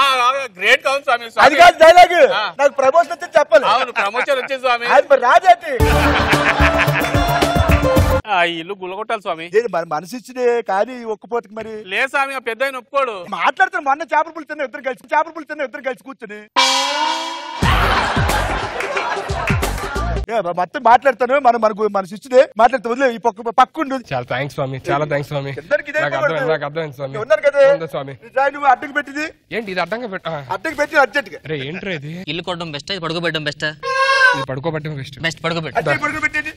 గ్రేట్ కావాలి స్వామి. అది కాదు డైలాగ్, నాకు ప్రమోషన్ వచ్చి చెప్పాలి. అవును ప్రమోషన్ వచ్చేది స్వామి. రాజాటి ఆ ఇల్లు గుల్లగొట్టాలి స్వామి. మనసు ఇచ్చినే కానీ ఒక్కపోతే మరి లేదు స్వామి, పెద్ద ఆయన ఒప్పుకోడు. మాట్లాడుతాను. మొన్న చేపల పులుతున్నా ఇద్దరు కలిసి కూర్చొని మొత్తం మాట్లాడతాను. మన శిష్యుడే మాట్లాడుతూ వదిలే ఈ పక్కుండు. చాలా థ్యాంక్స్ స్వామి, చాలా థ్యాంక్స్ స్వామి. నాకు అర్థమైంది స్వామి. ఉన్నారు కదా స్వామి. నువ్వు అడ్డకి పెట్టింది ఏంటి? ఇది అడ్డంగా అడ్డకి పెట్టి అర్జెంట్ గా. ఏంట్రా ఇది? ఇల్లు కొట్టడం బెస్ట్, పడుకోబెట్టడం బెస్ట్? పడుకోబెట్టడం బెస్ట్. పడుకోబెట్టేది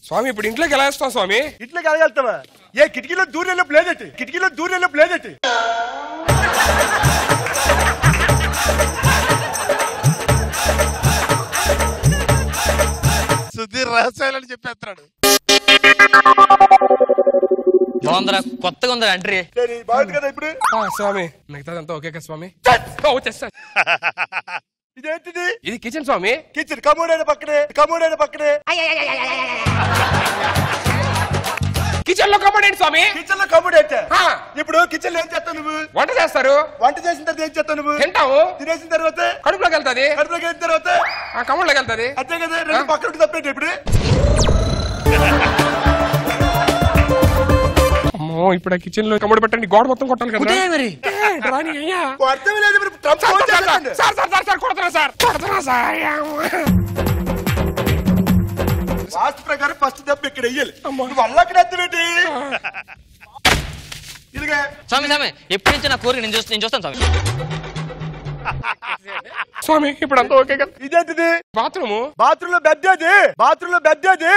స్వామి. ఇప్పుడు ఇంట్లోకి ఎలా వేస్తాం స్వామి? ఇంట్లోకి వెళ్ళగలుగుతావా? కిటికీలో దూరంలో ప్లేదెట్టి. రహస్యాలని చెప్పేస్తున్నాడు. బాగుందిరా, కొత్తగా ఉందిరా ఎంట్రీ. బాగుంది కదా ఇప్పుడు. స్వామి మిగతాదంతా ఓకే కదా స్వామి? వచ్చేస్తా. ఇదేంటిది? ఇది కిచెన్ స్వామి. కిచెన్ కమోడైన పక్కనే, కమోడైన పక్కనే. కిచెన్ లో కమోడ్ ఏంటి స్వామి? కిచెన్ లో కమోడ్ ఏంటి? ఇప్పుడు కిచెన్ లో ఏం చేస్తావు నువ్వు? వంట చేస్తారు. వంట చేసిన తర్వాత ఏం చేస్తావు నువ్వు? తింటాము. తినేసిన తర్వాత కడుపులోకి వెళ్తాది. కడుపులోకి వెళ్ళిన తర్వాత కమోడ్ లోకి వెళ్తాది. అంతే కదా. రెండు పక్కన ఉంటే తప్పేంటి ఇప్పుడు? అమ్మో, ఇప్పుడు ఆ కిచెన్ లో కమోడ్ పెట్టండి, గోడ మొత్తం కొట్టాలి కదా మరి. రాని అయ్యా అర్థం లేదు. వాస్తు ప్రకారం ఫస్ట్ దెబ్బ ఇక్కడ వెయ్యాలి. నువ్వు అల్లక్కడ ఎత్తవేంటి? ఇదిగా స్వామి స్వామి ఎప్పటి నుంచి నా కోరిక నేను చూస్తాను స్వామి. స్వామి ఇప్పుడు అంతా ఓకే కదా? ఇదేంటిది? బాత్రూమ్. బాత్రూమ్ లో బెడ్ అది. బాత్రూమ్ లో బెడ్ అది.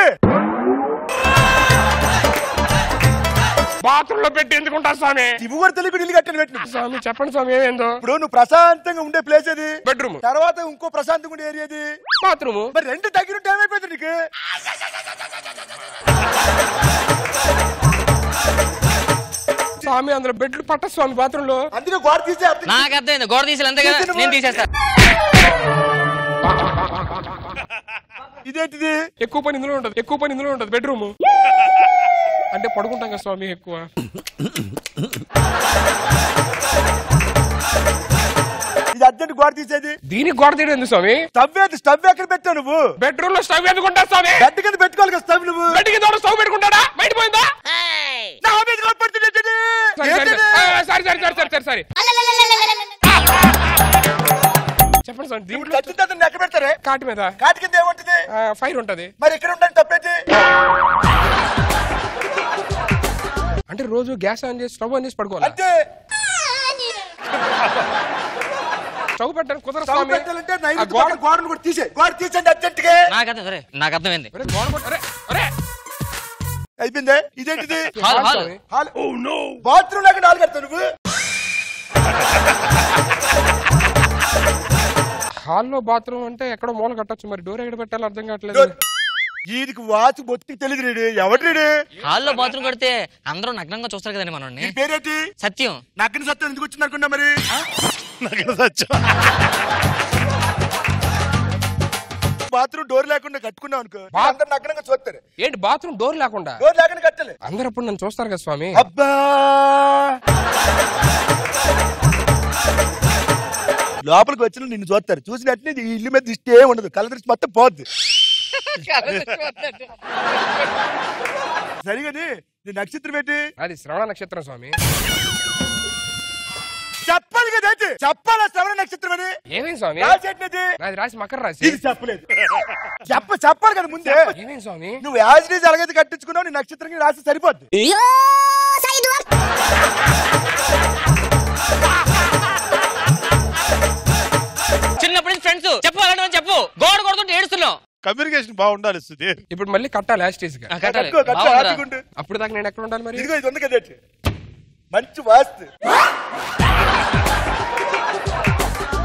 బాత్రూమ్ లో పెట్టి ఎందుకుంటా స్వామి? ఇవి కూడా తెలియకుండా ఇల్లు కట్టని పెట్టిన స్వామి. చెప్పండి స్వామి ఏమేందో. ఇప్పుడు నువ్వు ప్రశాంతంగా ఉండే ప్లేస్ అది బెడ్రూమ్. తర్వాత ఇంకో ప్రశాంతంగా ఉండే ఏరియా అది బాత్రూమ్. మరి రెండు దగ్గర టైం అయిపోయింది నీకు. స్వామి అందులో బెడ్లు పట్ట స్వామి బాత్రూమ్ లో. అందుకే గోడ తీసే. నాకు అర్థమైంది, గోడ తీసేయాలి అంతే కదా, నేను తీసేస్తా. ఇదేంటిది? ఎక్కువ పని ఇందులో ఉంటది, ఎక్కువ పని ఇందులో ఉంటది. బెడ్రూమ్ అంటే పడుకుంటాం కదా స్వామి ఎక్కువ. ఇది అర్జెంట్ గోడ తీసేది. దీనికి గోడ తీయడం ఎందుకు స్వామి? స్టవ్ ఏది? స్టవ్ ఎక్కడ పెట్టావు నువ్వు? బెడ్రూమ్ లో స్టవ్ ఎందుకుంటా స్వామి? బెడ్ కింద పెట్టుకోవాలి కదా స్టవ్. నువ్వు బెడ్ కింద స్టవ్ పెట్టుకుంటాడా? బయట పోయిందా? సరే చెప్పండి సార్. దీంట్లో ఎక్కడ పెడతారే? కాటి మీద. కాటి కింద ఏముంటది? ఫైర్ ఉంటది. మరి ఇక్కడ ఉండాలి తప్పేంటి? అంటే రోజు గ్యాస్ ఆన్ చేసి స్టవ్ ఆన్ చేసి పడుకోవాలి అంతే. స్టవ్ పెట్టడానికి కుదరదు స్టవ్ స్వామి. పెట్టాలంటే గోడను కూడా తీసే. గోడ తీసండి అర్జెంట్ గా. నాకు అర్థమైంది. అయిపోయిందే. ఇదేంటిది? హాల్. బాత్రూమ్ లాగా నాలుగు కడతావు నువ్వు. హాల్లో బాత్రూమ్ అంటే ఎక్కడో మూల కట్టొచ్చు, మరి డోర్ ఎక్కడ పెట్టాలో అర్థం కావట్లేదు. వీడికి వాచ్ బొత్తికి తెలియదు. రీడు ఎవడు రీడు? హాల్లో బాత్రూమ్ కడితే అందరూ నగ్నంగా చూస్తారు కదండి మనల్ని. పేరేంటి? సత్యం. నగ్న సత్యం ఎందుకు వచ్చింది అనుకున్నా మరి? నగ్న సత్యం. బాత్రూమ్ డోర్ లేకుండా కట్టుకున్నావు అనుకో, అందరు నగ్నంగా చూస్తారు. ఏంటి బాత్రూమ్ డోర్ లేకుండా? డోర్ లేకుండా కట్టాలి. అందరు అప్పుడు నన్ను చూస్తారు కదా స్వామి. అబ్బా లోపలికి వచ్చిన నిన్ను చూస్తారు. చూసినట్టు ఈ ఇల్లు మీద దృష్టి ఏమి ఉండదు. కళ్ళ దృష్టి మొత్తం పోద్ది. సరిగాని నీ నక్షత్రం ఏంటి? అది శ్రవణ నక్షత్రం స్వామి. చెప్పాలి కదా, చెప్పాలా శ్రవణ నక్షత్రం అని? ఏమేమి స్వామి? నాది రాసి మకర రాసి. ఇది చెప్పలేదు. చెప్పాలి కదా ముందే. ఏమేమి స్వామి? నువ్వు యాజ్ డీజ్ అలాగైతే కట్టించుకున్నావు, నీ నక్షత్రం రాసి సరిపోద్ది. చిన్నప్పటి నుంచి ఫ్రెండ్స్ చెప్పాలంటే చెప్పు. గోడ కొడుతుంటే ఏడుస్తున్నావు. కమ్యూనికేషన్ బాగుండాలి. ఇప్పుడు మళ్ళీ కట్టాలి యాస్టేజ్ గా. అప్పుడు దాకా నేను ఎక్కడ ఉండాలి మరి? ఇదిగో ఇది ఉంది కదా మంచి వాస్తు.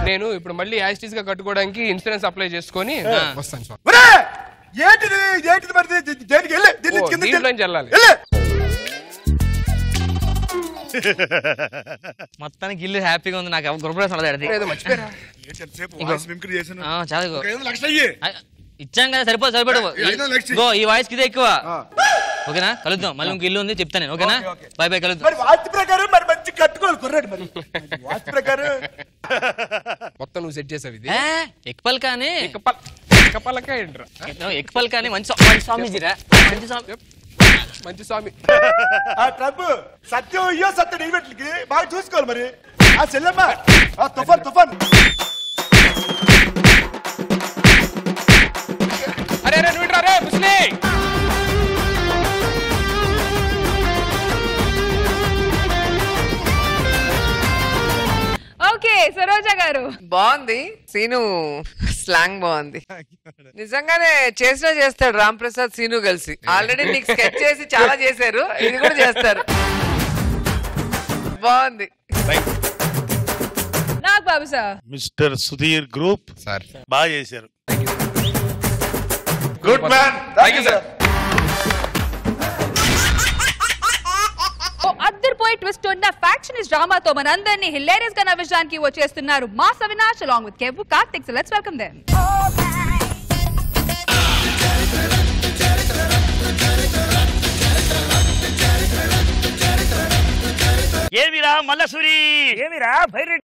నేను ఇప్పుడు మళ్ళీ యాస్టేజ్ గా కట్టుకోవడానికి ఇన్సూరెన్స్ అప్లై చేసుకొని వస్తాను స్వామి. ఏంటిది? ఏంటిది మరి? దేనికి వెళ్ళి దీనికి వెళ్ళాలి. మొత్తానికి ఇల్లు హ్యాపీగా ఉంది. నాకు గుర్రప్రదేశం మర్చిపోయారా? ఇచ్చాం కదా, సరిపడు. ఈ వాయిస్ కి ఇదే ఎక్కువ. ఓకేనా? కలుద్దాం. మళ్ళీ ఇంక ఇల్లు ఉంది చెప్తాను నేను. ఓకేనా? బై బై, కలుద్దాం. వాస్తు ప్రకారం మరి మంచి కట్టుకోవాలి కుర్రాడు. మరి వాస్తు ప్రకారం మొత్తం నువ్వు సెట్ చేసావు. ఇది ఎక్పల్ కానీ ఎక్పల్ కానీ మంచి స్వామీజీరా. మంచి స్వామి. ట్రంప్ సత్యం అయ్యో సత్యం నిలబెట్లకి బాగా చూసుకోవాలి. మరి ఆ చెల్లెమ్మ తుఫాన్ అరే రే ముస్లి. ఓకే సరోజా గారు. బాగుంది సీను, స్లాంగ్ బాగుంది. నిజంగానే చేసినా చేస్తాడు రామ్ ప్రసాద్ సీను కలిసి. ఆల్రెడీ నీకు స్కెచ్ చేసి చాలా చేశారు, ఇది కూడా చేస్తారు. బాగుంది. నాకు బాబు sir. Mister Sudheer group sir బాగా చేశారు. Good man. Thank you sir. అద్దరిపోయి ట్విస్ట్ ఉన్న ఫ్యాక్షనిస్ట్ డ్రామాతో మనందరినీ హిలేరియస్ గా నవ్వించడానికి వచ్చేస్తున్నారు mass Avinash along with Kevu Karthik. So let's welcome them. ఏమిరా మల్లసూరి, ఏమిరా భైరెడ్డి,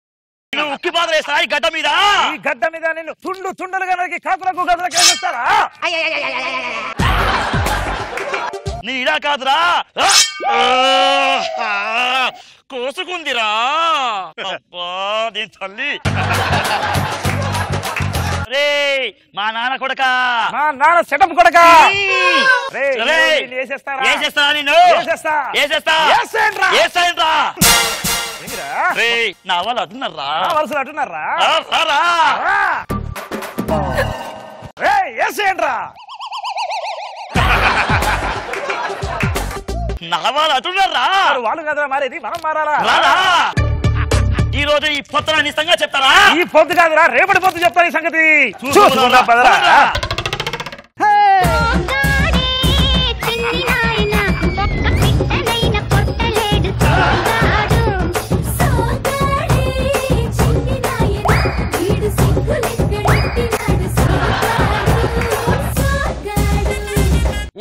నువ్వు ఉక్కి బాధలేస్తా ఈ గడ్డ మీద? ఈ గడ్డ మీద నేను తుండు తుండలుగా నరికి కాకులకు గదులకు వేస్తారా? నీ ఇలా కాదురా, కోసుకుందిరా. అబ్బా దీని తల్లి. రే మా నాన్న కొడక, మా నాన్న సెటప్ కొడక, వేసేస్తారా నిన్ను? నా వాళ్ళు అటున్నారా? వలసలు అటున్నారా? నా వాళ్ళు అటున్నారా? వాళ్ళు కదరా మారేది, మనం మారాలా? ఈ రోజు ఈ పొద్దున నిజంగా చెప్తారా? ఈ పొద్దు కాదురా, రేపటి పొద్దు చెప్తారు ఈ సంగతి. చూసుకుందా పదరా.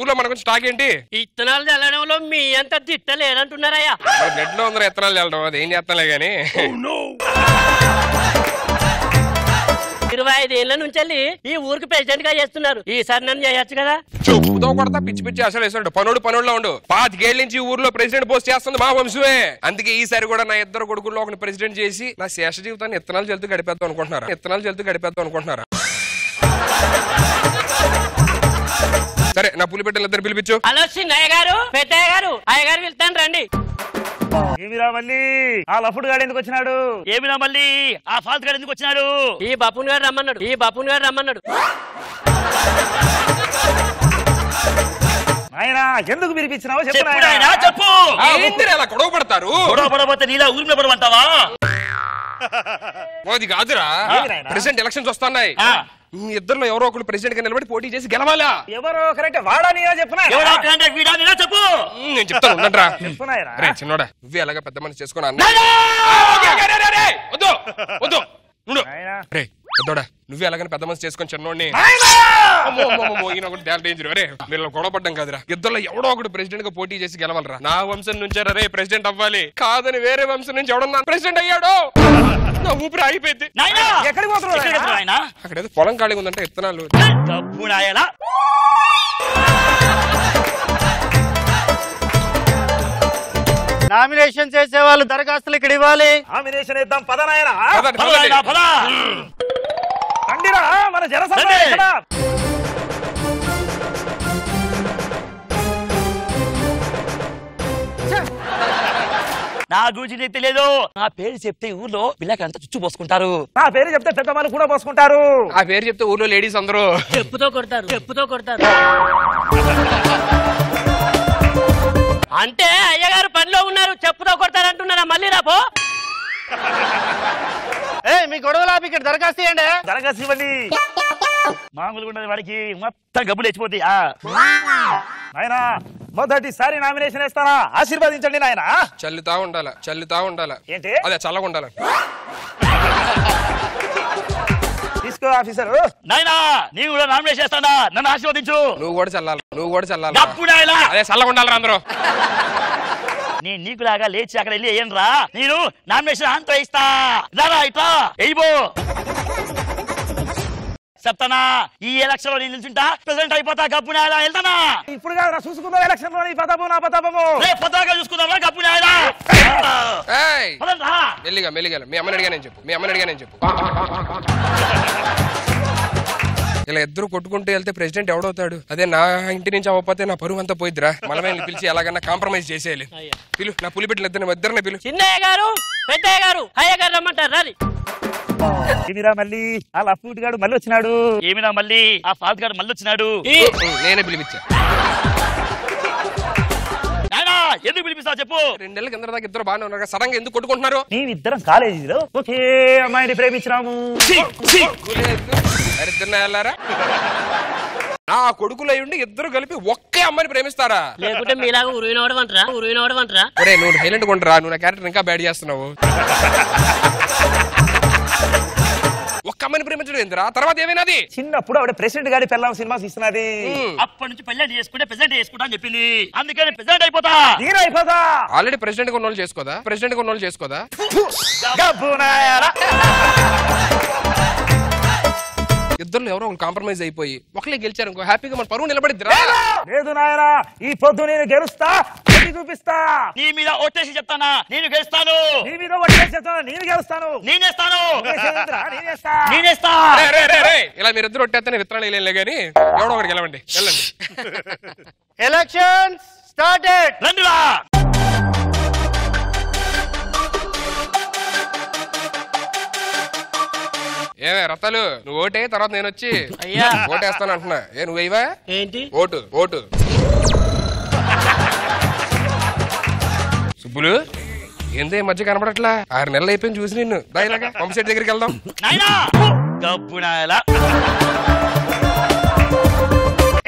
ఊర్లో మన కొంచెం స్టాక్ ఏంటి? ఇత్తనాలు చల్లడంలో మీ అంత తిట్ట లేదంటున్నారయ్యా. బ్లడ్ లో ఉందరా ఇత్తనాలు చల్లడం, అది ఏం చేస్తాలే గానీ. 25 ఏళ్ల నుంచి ఈ ఊరికి ప్రెసిడెంట్ గా చేస్తున్నారు, ఈసారి నన్ను చేయొచ్చు కదా. చెప్పుతో కొడతా పిచ్చి పిచ్చి అసలు వేసాడు. పనుడులో ఉండు. 25 ఏళ్ల నుంచి ఊర్లో ప్రెసిడెంట్ పోస్ట్ చేస్తుంది మా వంశమే. అందుకే ఈసారి కూడా నా ఇద్దరు కొడుకుల్లో ఒకరిని ప్రెసిడెంట్ చేసి నా శేష జీవితాన్ని ఇత్తనాలు చెల్తూ గడిపేద్దాం అనుకుంటున్నారా? సరే నా పులిపెట్టలు ఇద్దరు పిలిపించు. హలో చిన్నయ్య గారు, పెద్దయ్య గారు, అయ్యగారు వెళ్తాను రండి. ఏమిరా మళ్ళీ ఆ లఫుడు గాడు ఎందుకు వచ్చినాడు? ఏమిరా మళ్ళీ ఆ ఫాల్త్ గాడు ఎందుకు వచ్చినాడు? ఈ బాపున్ గారు రమ్మన్నాడు. ఆయన ఎందుకు పిలిపించినావో చెప్పు. అలా గొడవ పడతారు. గొడవ పడబోతే నీలా ఊరి మీద పడమంటావా? అది కాదురా, ప్రెసిడెంట్ ఎలక్షన్స్ వస్తున్నాయి. ఇద్దరులో ఎవరో ఒకరు ప్రెసిడెంట్ గా నిలబడి పోటీ చేసి గెలవాలా? ఎవరో కరెక్ట్ వాడా నీలా చెప్పునా? చెప్పు. నేను చెప్తాను రే చిన్నోడా, నువ్వే అలాగా పెద్ద మనిషి చేసుకున్నా. రే పెద్దోడా, నువ్వే అలాగని పెద్ద మనిషి చేసుకొని చిన్నోడిని. డేంజర్. రే మీరు గొడవ పడ్డం కాదురా, ఇద్దరులో ఎవడో ఒకటి ప్రెసిడెంట్ గా పోటీ చేసి గెలవాలరా. నా వంశం నుంచారా రే ప్రెసిడెంట్ అవ్వాలి, కాదని వేరే వంశం నుంచి ఎవడన్నా ప్రెసిడెంట్ అయ్యాడు నా ఊపిరి ఆగిపోయింది. అక్కడ ఏదో పొలం ఖాళీగా ఉందంటే ఇత్తనాలు. నామినేషన్ చేసే వాళ్ళు దరఖాస్తులు ఇక్కడ ఇవ్వాలి. నామినేషన్ ఇద్దాం పద నాయనా. మన జనసభ నా గురించి నీకు తెలియదు. నా పేరు చెప్తే ఊర్లో పిల్లకంతా చుచ్చు పోసుకుంటారు. నా పేరు చెప్తే పెద్దవాళ్ళు కూడా పోసుకుంటారు. ఆ పేరు చెప్తే ఊర్లో లేడీస్ అందరూ చెప్పుతో కొడతారు. అంటే అయ్యగారు పనిలో ఉన్నారు, చెప్పుతో కొడతారు అంటున్నారా? మళ్ళీ రాపో. మీ గొడవలు ఆపి ఇక్కడ దరఖాస్తు ఇవ్వండి. దరఖాస్తు ఇవ్వండి. మామూలుగా ఉన్నది వాడికి మొత్తం గబ్బులు లేచిపోతాయి. నాయనా మొదటిసారి నామినేషన్ వేస్తానా, ఆశీర్వదించండి నాయన. చల్లుతా ఉండాలా. ఏంటి అదే చల్లగా ఉండాలి. తీసుకో ఆఫీసర్. నాయనా నీవు కూడా నామినేషన్ చేస్తానా, నన్ను ఆశీర్వదించు. నువ్వు కూడా చల్లాలి. అదే చల్లగా ఉండాలి అందరూ. నేను నీకులాగా లేచి అక్కడ వెళ్ళి ఏనరా, నేను నామినేషన్ అంత వేయిస్తా. ఇట్లా వెయ్యిబో చెప్తానా. ఈ ఎలక్షన్ లో నేను నిల్చుంటా, ప్రెసిడెంట్ అయిపోతా. గబ్బు నాయలా వెళ్తానా? ఇప్పుడు కాదు చూసుకుందాం ఎలక్షన్ లో. నా పతాపము పతాగా చూసుకుందామా? గబ్బు నాయలా మెల్లిగా మీ అమ్మని అడిగా నేను చెప్పు. ఇలా ఇద్దరు కొట్టుకుంటూ వెళ్తే ప్రెసిడెంట్ ఎవడవుతాడు? అదే నా ఇంటి నుంచి అవ్వకపోతే నా పరువు అంతా పోయిద్దిరా. మనమే పిలిచి ఎలాగన్నా కాంప్రమైజ్ చేసేయాలి. పిలు నా పులిపెట్టిన ఇద్దరిని పిలు. చిన్నయ్య గారు, పెద్దయ్య గారు, అయ్యగారు రమ్మంటారు రాలి. ఏమిరా మళ్ళీ ఆ లఫ్ట్ గాడు మళ్ళీ వచ్చినాడు? ఏమిరా మళ్ళీ ఆ ఫాల్త్ గాడు మళ్ళీ వచ్చినాడు? నేనే పిలిపించా. ఎందుకు పిలిపిస్తావు చెప్పు. 2 నెలల కింద దాకా ఇద్దరు బాగానే ఉన్నారు, సడన్ గా ఎందుకు కొట్టుకుంటున్నారు? మేమిద్దరం కాలేజీలో ఒకే అమ్మాయిని ప్రేమించినాము. నా ఆ కొడుకులు అయ్యుండి ఇద్దరు కలిపి ఒకే అమ్మాయిని ప్రేమిస్తారా? లేకుంటే మీలాగా ఉరువినోడు అంటారా? ఒరే నువ్వు హైలెంట్ కొంటరా, నువ్వు నా క్యారెక్టర్ ఇంకా బ్యాడ్ చేస్తున్నావు. ఒక్క అమ్మాయిని ప్రేమించడం ఏందిరా? తర్వాత ఏమైనాది? చిన్నప్పుడు ఆవిడ ప్రెసిడెంట్ గారి పెళ్ళాం సినిమా ఇస్తున్నది. అప్పటి నుంచి పెళ్లి చేసుకుంటే ప్రెసిడెంట్ చేసుకుంటా అని చెప్పింది. అందుకని ప్రెసిడెంట్ అయిపోతా. ఆల్రెడీ ప్రెసిడెంట్ కొన్నోళ్ళు చేసుకోదా? ప్రెసిడెంట్ కొన్నోళ్ళు చేసుకోదా? ఇద్దరు ఎవరో కాంప్రమైజ్ అయిపోయి ఒకళ్ళే గెలిచారు అనుకో, హ్యాపీగా మన పరువు నిలబడిద్దిరా. లేదు నాయనా, ఈ పొద్దు నేను గెలుస్తా, చూపిస్తా. నీ మీద ఒట్టేసి చెప్తానా, నేను గెలుస్తాను. నీ మీద ఒట్టేసి చెప్తాను, నేను గెలుస్తాను. నేనేస్తాను. ఇలా మీరిద్దరు ఒట్టేస్తేనే విత్తనాలు వేయలే గానీ ఎవడో ఒకటి గెలవండి, వెళ్ళండి. Elections started. రండిరా. ఏమే రత్తాలు, నువ్వు ఓటే తర్వాత నేను వచ్చి ఓటేస్తాను అంటున్నా. నువ్వు వేయవా ఏంటి? Vote vote. సుబ్బులు ఏందే మధ్య కనపడట్లా? 6 నెలలు అయిపోయింది చూసి నిన్ను. దాయిలాగా పంపసెట్ దగ్గరికి వెళ్దాం.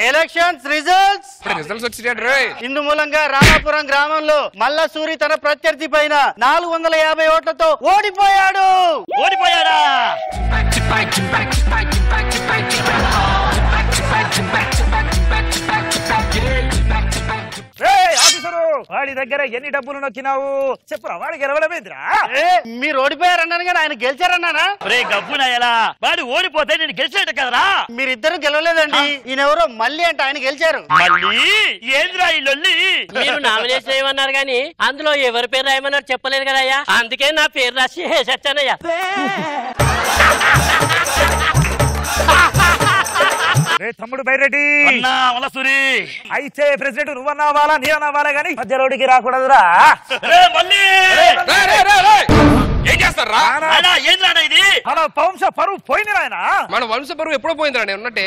ఎలక్షన్స్ రిజల్ట్స్ వచ్చినాడు. ఇందు మూలంగా రామాపురం గ్రామంలో మల్లసూరి తన ప్రత్యర్థి పైన 450 ఓట్లతో ఓడిపోయాడు. ఓడిపోయాడా? వాడి దగ్గర ఎన్ని డబ్బులు నొక్కినావు చెప్పురా, వాడి గెలవడమేంద్రా? మీరు ఓడిపోయారన్నాను కానీ ఆయన గెలిచారన్నానా? గబ్బునాయలా, వాడు ఓడిపోతే నేను గెలిచినట్టు కదరా. మీరిద్దరు గెలవలేదండి. ఈయన ఎవరో మళ్ళీ అంటే ఆయన గెలిచారు. మళ్ళీ ఏంద్రా ఈ లొల్లి? మీరు నామినేషన్ ఏమన్నారు గానీ అందులో ఎవరి పేరు రాయమన్నారు చెప్పలేదు కదయ్యా. అందుకే నా పేరు రాసి వేసొచ్చానయ్యా. తమ్ముడు బైరెడ్డి అయితే ప్రెసిడెంట్ నువ్వన్నావాలా నేనన్నావాలా గానీ మధ్యలోడికి రాకూడదురా. ఏం చేస్తారా? ఇది మన వంశ పరువు పోయింది నాయన. మన వంశ పరువు ఎప్పుడో పోయిందిరా నేను ఉన్నట్టే.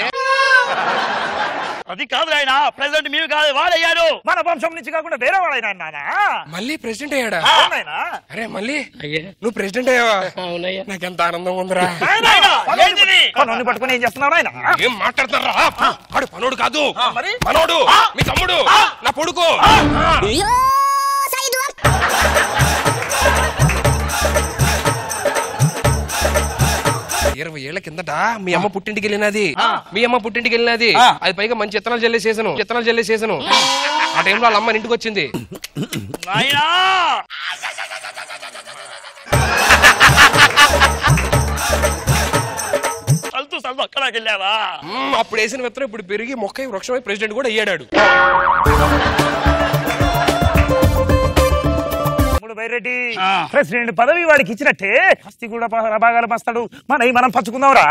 అది కాదు ఆయన ప్రెసిడెంట్ మీరు కాదు, వాడయ్యాడు. మన వంశం నుంచి కాకుండా వేరే వాడైనా మళ్ళీ ప్రెసిడెంట్ అయ్యాడా? అరే మళ్ళీ నువ్వు ప్రెసిడెంట్ అయ్యావా? నాకెంత ఆనందం ఉందిరా. పట్టుకుని ఏం చేస్తున్నావు ఆయన? ఏం మాట్లాడతారా? వాడు పనోడు కాదు, మనోడు, మీ తమ్ముడు, నా కొడుకు. 20 ఏళ్ల కిందట మీ అమ్మ పుట్టింటికి వెళ్ళినది. అది పైగా మంచి విత్తనాలు జల్లేసేసాను. ఆ టైంలో వాళ్ళ అమ్మ ఇంటికి వచ్చింది. అప్పుడు వేసిన విత్తనం ఇప్పుడు పెరిగి మొక్క వృక్షమై ప్రెసిడెంట్ కూడా అయ్యాడు. బైరెడ్డి ప్రెసిడెంట్ పదవి వాడికి ఇచ్చినట్టే ఆస్తి కూడా భాగాలు మస్తాడు. మనం పంచుకుందాంరా.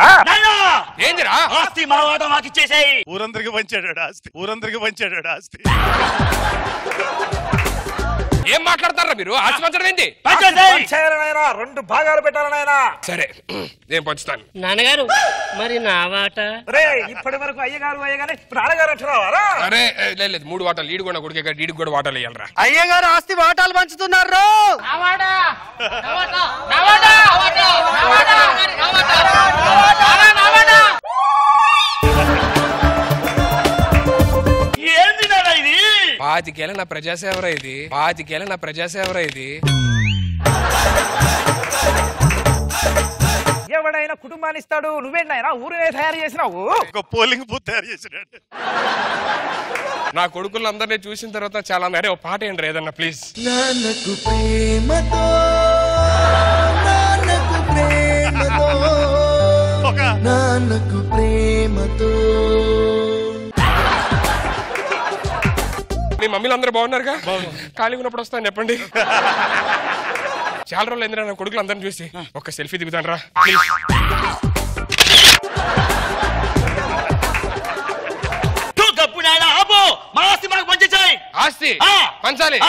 ఏందిరా? ఆస్తి మా వాట మాకు ఇచ్చేసాయి. ఊరందరికి పంచాడు ఆస్తి. ఏం మాట్లాడతారా మీరు? ఆస్తి పంచడం ఏంటి? 2 భాగాలు పెట్టాలనాయనా. సరే నేను పంచుతాను. నాన్నగారు మరి నా వాట? ఇప్పటి వరకు అయ్యగారు అయ్యగానే నాన్నగారు అంటున్నావారా? అరే లేదు 3 వాటాలు లీడు కూడా కొడుకే, డీడికి కూడా వాటాలు వేయాలరా. అయ్యగారు ఆస్తి వాటాలు పంచుతున్నారు. ఏంది నాన్న ఇది? 25 ఏళ్ళ నా ప్రజాసేవరా ఇది. ఎవడైనా కుటుంబాన్ని ఇస్తాడు, నువ్వేంటైనా ఊరినే తయారు చేసినావు. ఒక పోలింగ్ బూత్ తయారు చేసినట్టు. నా కొడుకులందరినీ చూసిన తర్వాత చాలా నరే ఒక పాట ఏంటి ఏదన్నా ప్లీజ్. నాన్నకు ప్రేమతో మీ మమ్మీలు అందరూ బాగున్నారుగా? ఖాళీ ఉన్నప్పుడు వస్తాను చెప్పండి. చాలా రోజులు అయిందిరా నా కొడుకులు అందరిని చూసి. ఒక సెల్ఫీ దిగుతాను రా ప్లీజ్. ఆస్తి పంచాలి.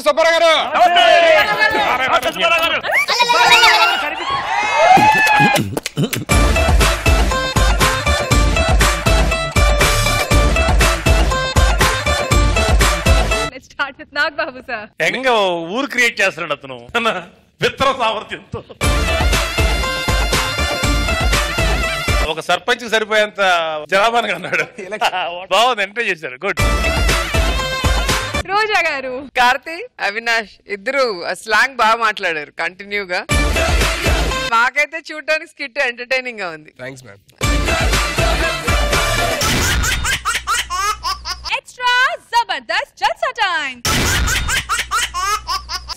సుబ్బారావు గారు నాగబాబు సార్ ఎంగా ఊరు క్రియేట్ చేస్తున్నాడు అతను విత్తన సామర్థ్యంతో. ఒక సర్పంచ్ సరిపోయేంత జనాభానికి అన్నాడు. బాగుంది, ఎంటర్ చేశాడు. గుడ్. రోజా గారు, కార్తీ, అవినాష్ ఇద్దరు స్లాంగ్ బాగా మాట్లాడారు కంటిన్యూగా. మాకైతే చూడటానికి స్కిట్ ఎంటర్టైనింగ్ గా ఉంది. Thanks ma'am. ఎక్స్ట్రా జబర్దస్త్ జల్సా టైం.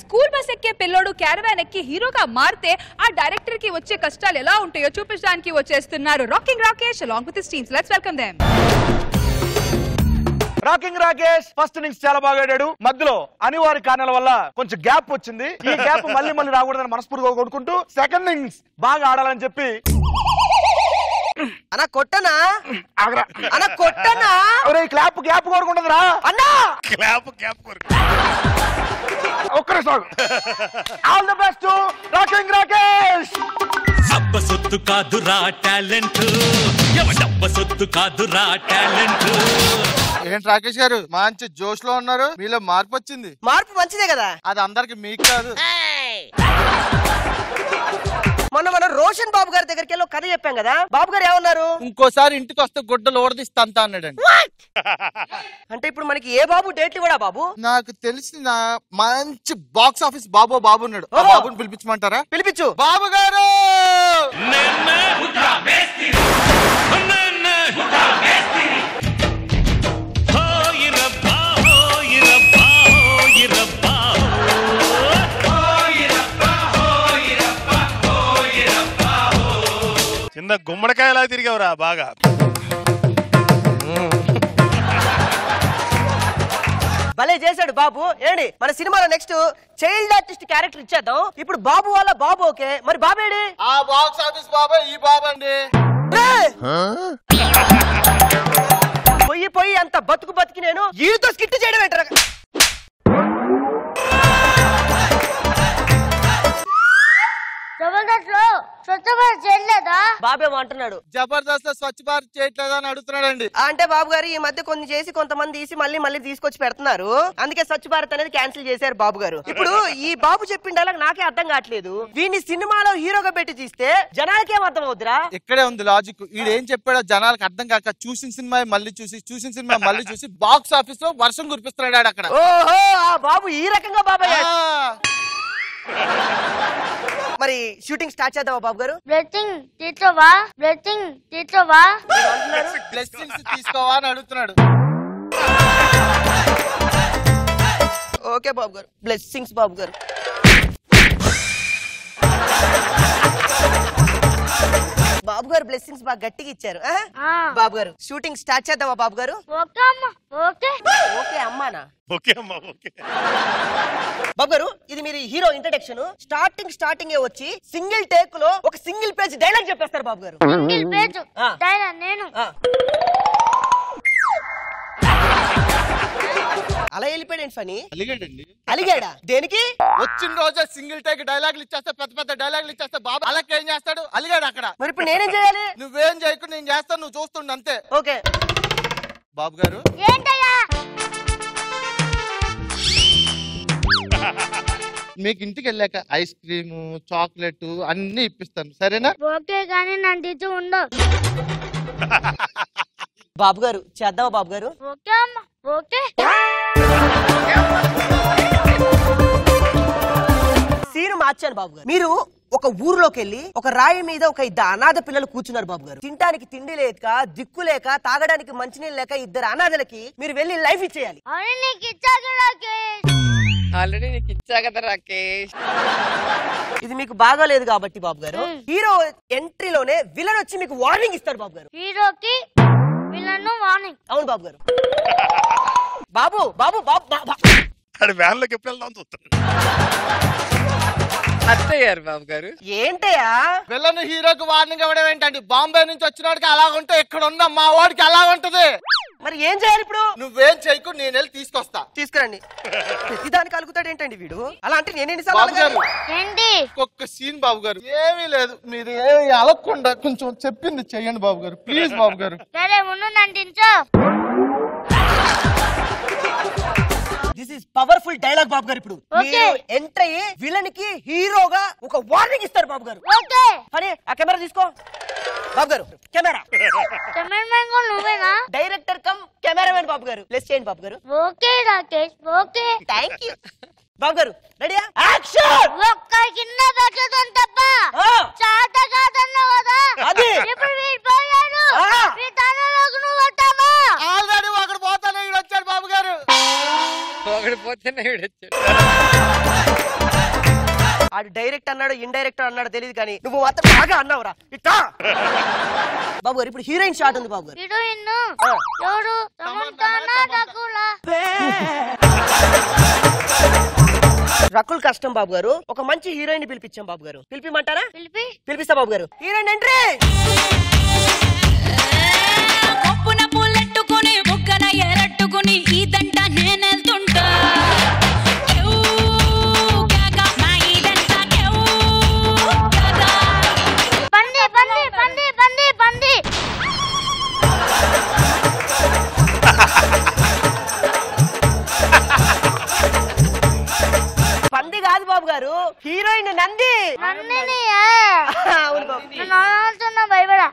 స్కూల్ బస్ ఎక్కే పిల్లోడు క్యారవాన్ ఎక్కి హీరోగా మారితే ఆ డైరెక్టర్ కి వచ్చే కష్టాలు ఎలా ఉంటాయో చూపించడానికి వచ్చేస్తున్నారు rocking Rakesh along with his teams. Let's welcome them. Rocking Rakesh first innings చాలా బాగా ఆడాడు. మధ్యలో అనివార్య కారణాల వల్ల కొంచెం గ్యాప్ వచ్చింది. ఈ గ్యాప్ మళ్ళీ రాకూడదని మనస్ఫూర్తిగా కొడుకుంటూ సెకండ్ ఇన్నింగ్స్ బాగా ఆడాలని చెప్పి అన్నా కొట్టనా అన్నా కొట్టనా క్లాప్ గ్యాప్ కోరుకుంటుందిరా అన్నా క్లాప్ గ్యాప్ కోరుకు. ఒక్కరే all the best rocking Rakesh. అబ్బ సొత్తు కాదురా టాలెంట్, డబ్బ సొత్తు కాదురా టాలెంట్. ఏంటి రాకేష్ గారు మంచి జోష్ లో ఉన్నారు, మీలో మార్పు వచ్చింది. మార్పు మంచిదే కదా, అది అందరికి మీకు కాదు. మనం రోషన్ బాబు గారి దగ్గరికి వెళ్ళి కథ చెప్పాం కదా, బాబు గారు ఏమన్నారు? ఇంకోసారి ఇంటికి వస్తే గుడ్డలు ఓడదీస్తా అన్నాడండి. అంటే ఇప్పుడు మనకి ఏ బాబు డేట్లు కూడా బాబు? నాకు తెలిసిన మంచి బాక్స్ ఆఫీస్ బాబు ఉన్నాడు. ఆ బాబుని పిలిపించమంటారా? పిలిపించు. బాబు గారు చిన్న గుమ్మడికాయలా తిరిగావురా బాగా. భలే చేశాడు బాబు. ఏంటి మన సినిమాలో నెక్స్ట్ చైల్డ్ ఆర్టిస్ట్ క్యారెక్టర్ ఇచ్చేద్దాం. ఇప్పుడు బాబు వాళ్ళ బాబు ఓకే, మరి బాబేడి? ఆ బాక్స్ ఆఫీస్ బాబా ఈ బాబు అండి. పోయి అంత బతికి నేను ఈతో స్కిట్ చేయడం ఏంటారా? జబర్దస్త్ లో స్వచ్ఛ భారత్ చేయలేదా? బాబేమో అంటున్నాడు జబర్దస్త్ లో స్వచ్ఛ భారత్ చేయట్లేదా అని అడుగుతున్నాడండి. అంటే బాబు గారు ఈ మధ్య కొన్ని చేసి కొంతమంది తీసి మళ్ళీ తీసుకొచ్చి పెడుతున్నారు, అందుకే స్వచ్ఛ భారత్ అనేది క్యాన్సిల్ చేశారు బాబు గారు. ఇప్పుడు ఈ బాబు చెప్పిన డైలాగ్ నాకే అర్థం కావట్లేదు. వీడిని సినిమాలో హీరోగా పెట్టి తీస్తే జనాలకి ఏం అర్థం అవుతురా? ఇక్కడే ఉంది లాజిక్. ఈడేం చెప్పాడో జనాలకు అర్థం కాక చూసిన సినిమా మళ్ళీ చూసి బాక్స్ ఆఫీస్ లో వర్షం కురిపిస్తున్నాడు అక్కడ. ఓహో, ఆ బాబు ఈ రకంగా బాబాయ్. మరి షూటింగ్ స్టార్ట్ చేద్దామా బాబు గారు? బ్లెస్సింగ్ తీసుకోవా బ్లెస్సింగ్స్ తీసుకోవా అని అడుగుతున్నాడు. ఓకే బాబు గారు, బ్లెస్సింగ్స్ బాబు గారు. బాబు గారు బ్లెస్సింగ్స్ బాగా గట్టిగా ఇచ్చారు. బాబు గారు షూటింగ్ స్టార్ట్ చేద్దామా బాబు గారు? ఓకే అమ్మానా? ఓకే అమ్మా ఓకే. బాబు గారు ఇది మీరు హీరో ఇంట్రడక్షన్. స్టార్టింగ్ వచ్చి సింగిల్ టేక్ లో ఒక సింగిల్ పేజ్ డైలాగ్ చెప్పేస్తారు బాబు గారు. సింగిల్ పేజ్ డైలాగ్ నేను అలా వెళ్ళిపోయాడు ఫనీ. అలిగాడండి. అలిగాడా? దేనికి? వచ్చిన రోజే సింగిల్ టేక్ డైలాగులు ఇచ్చేస్తే పెద్ద డైలాగులు ఇచ్చేస్తే బాబు అలాగే ఏం చేస్తాడు? అలిగాడు అక్కడ. మరి ఇప్పుడు నేనేం చేయాలి? నువ్వేం చేయకు, నేను చేస్తాను, నువ్వు చూస్తుండు అంతే. ఓకే బాబు గారు ఏంటయ్యా? మీకు ఇంటికి వెళ్ళాక ఐస్ క్రీమ్ చాక్లెట్ అన్ని ఇప్పిస్తాను, సరేనా? ఓకే కానీ నన్ను తీసి ఉండవు. బాబు గారు చేద్దామా బాబు గారు? ఓకే అమ్మా ఓకే. సీను మార్చాను బాబు గారు. మీరు ఒక ఊర్లోకి వెళ్ళి ఒక రాయి మీద ఒక ఇద్దరు అనాథ పిల్లలు కూర్చున్నారు బాబు గారు. తినడానికి తిండి లేక, దిక్కు లేక, తాగడానికి మంచినీళ్ళు లేక ఇద్దరు అనాథలకి మీరు వెళ్ళి లైఫ్ ఇచ్చేయాలి. ఆల్రెడీ నీకు ఇచ్చా కదా రాకేష్. ఇది మీకు బాగాలేదు కాబట్టి బాబు గారు హీరో ఎంట్రీలోనే విలన్ వచ్చి మీకు వార్నింగ్ ఇస్తాడు బాబు గారు. హీరోకి విలన్ వార్నింగ్. అవును బాబు గారు. బాబు బాబు బాబు వ్యాన్ లోకి ఎప్పుడు వెళ్దాం చూస్తాడు. అత్తయ్యారు బాబు గారు. ఏంటయ్యా విలన్ హీరోకి వార్నింగ్ ఇవ్వడం ఏంటండి? బాంబే నుంచి వచ్చినోడికి అలా ఉంటే ఇక్కడ ఉన్న మా వాడికి అలా ఉంటది. మరి ఏం చేయాలి ఇప్పుడు? నువ్వేం చేయకు, నేను వెళ్ళి తీసుకొస్తా. తీసుకురండి. ప్రతిదానికి అలుగుతాడు ఏంటండి వీడు? అలా అంటే నేను ఒక్క సీన్ బాబు గారు. ఏమీ లేదు, మీరు ఏమి అలగకుండా కొంచెం చెప్పింది చెయ్యండి బాబు గారు, ప్లీజ్ బాబు గారు. దిస్ ఇస్ పవర్ఫుల్ డైలాగ్ బాబు గారు. ఇప్పుడు మీరు ఎంటర్ అయ్యి విలన్ కి హీరోగా ఒక వార్నింగ్ ఇస్తారు బాబు గారు. కానీ ఆ కెమెరా తీసుకో బాబు గారు. కెమెరా నువ్వేనా? డైరెక్టర్ కమ్ కెమెరామెన్ బాబు గారు. లెస్ చేయండి బాబు గారు. Okay Rakesh okay. Thank you బాబు గారు. రెడీయా? యాక్షన్. ఒక్క కింద పెట్టడం తప్ప చాట కాదన్నావు కదా, అది ఇప్పుడు వీడిపోయాడు. ఈ తనలోకి నువ్వు వస్తావా? ఆల్రెడీ ఒకడు పోతానే వీడు వచ్చాడు బాబు గారు. ఒకడు పోతేనే వీడు వచ్చాడు. ఆడు డైరెక్ట్ అన్నాడు ఇండైరెక్ట్ అన్నాడు తెలియదు కానీ నువ్వు మాత్రం బాగా అన్నావురా. ఇట్టా బాబు గారు ఇప్పుడు హీరోయిన్ షాట్ ఉంది బాబు గారు. హీరోయిన్ ఎవరు? సమంతానా రకులా? రకుల్ కష్టం బాబు గారు. ఒక మంచి హీరోయిన్ పిలిపించాం బాబు గారు. పిలిపిమంటారా? పిలిపిస్తా బాబు గారు. Heroine entry. కొప్పున పూలెట్టుకుని బుగ్గన ఎరట్టుకుని ఇదంట నేనెళ్తుంటా. పంది పంది పంది పంది పంది. పంది కాదు బాబు గారు, హీరోయిన్ నంది. నందిని అవును బాబు. భయపడా.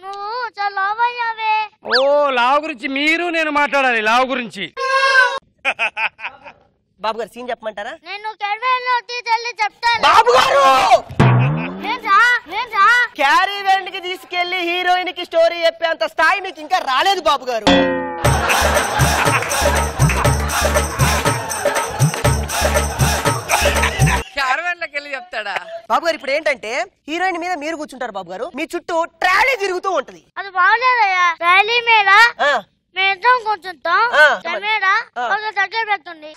నువ్వు చాలా లావు అయ్యావే. ఓ లావు గురించి మీరు నేను మాట్లాడాలి. లావు గురించి బాబు గారు సీన్ చెప్పమంటారా? నేను కెరవేలో తీసుకెళ్ళి చెప్తాను. బాబు గారు ఏంట్రా? క్యారీ వ్యాన్ కి తీసుకెళ్లి హీరోయిన్ కి స్టోరీ చెప్పేంత స్థాయి మీకు ఇంకా రాలేదు బాబు గారు. క్యారవాన్లోకి వెళ్ళి చెప్తాడా? బాబు గారు ఇప్పుడు ఏంటంటే హీరోయిన్ మీద మీరు కూర్చుంటారు బాబు గారు. మీ చుట్టూ ట్రాలీ తిరుగుతూ ఉంటది. అది బాగలేదయ్యా. ర్యాలీ మీద మేమిద్దరం కూర్చుంటాం. కెమెరా ఒక దగ్గర పెడుతుంది.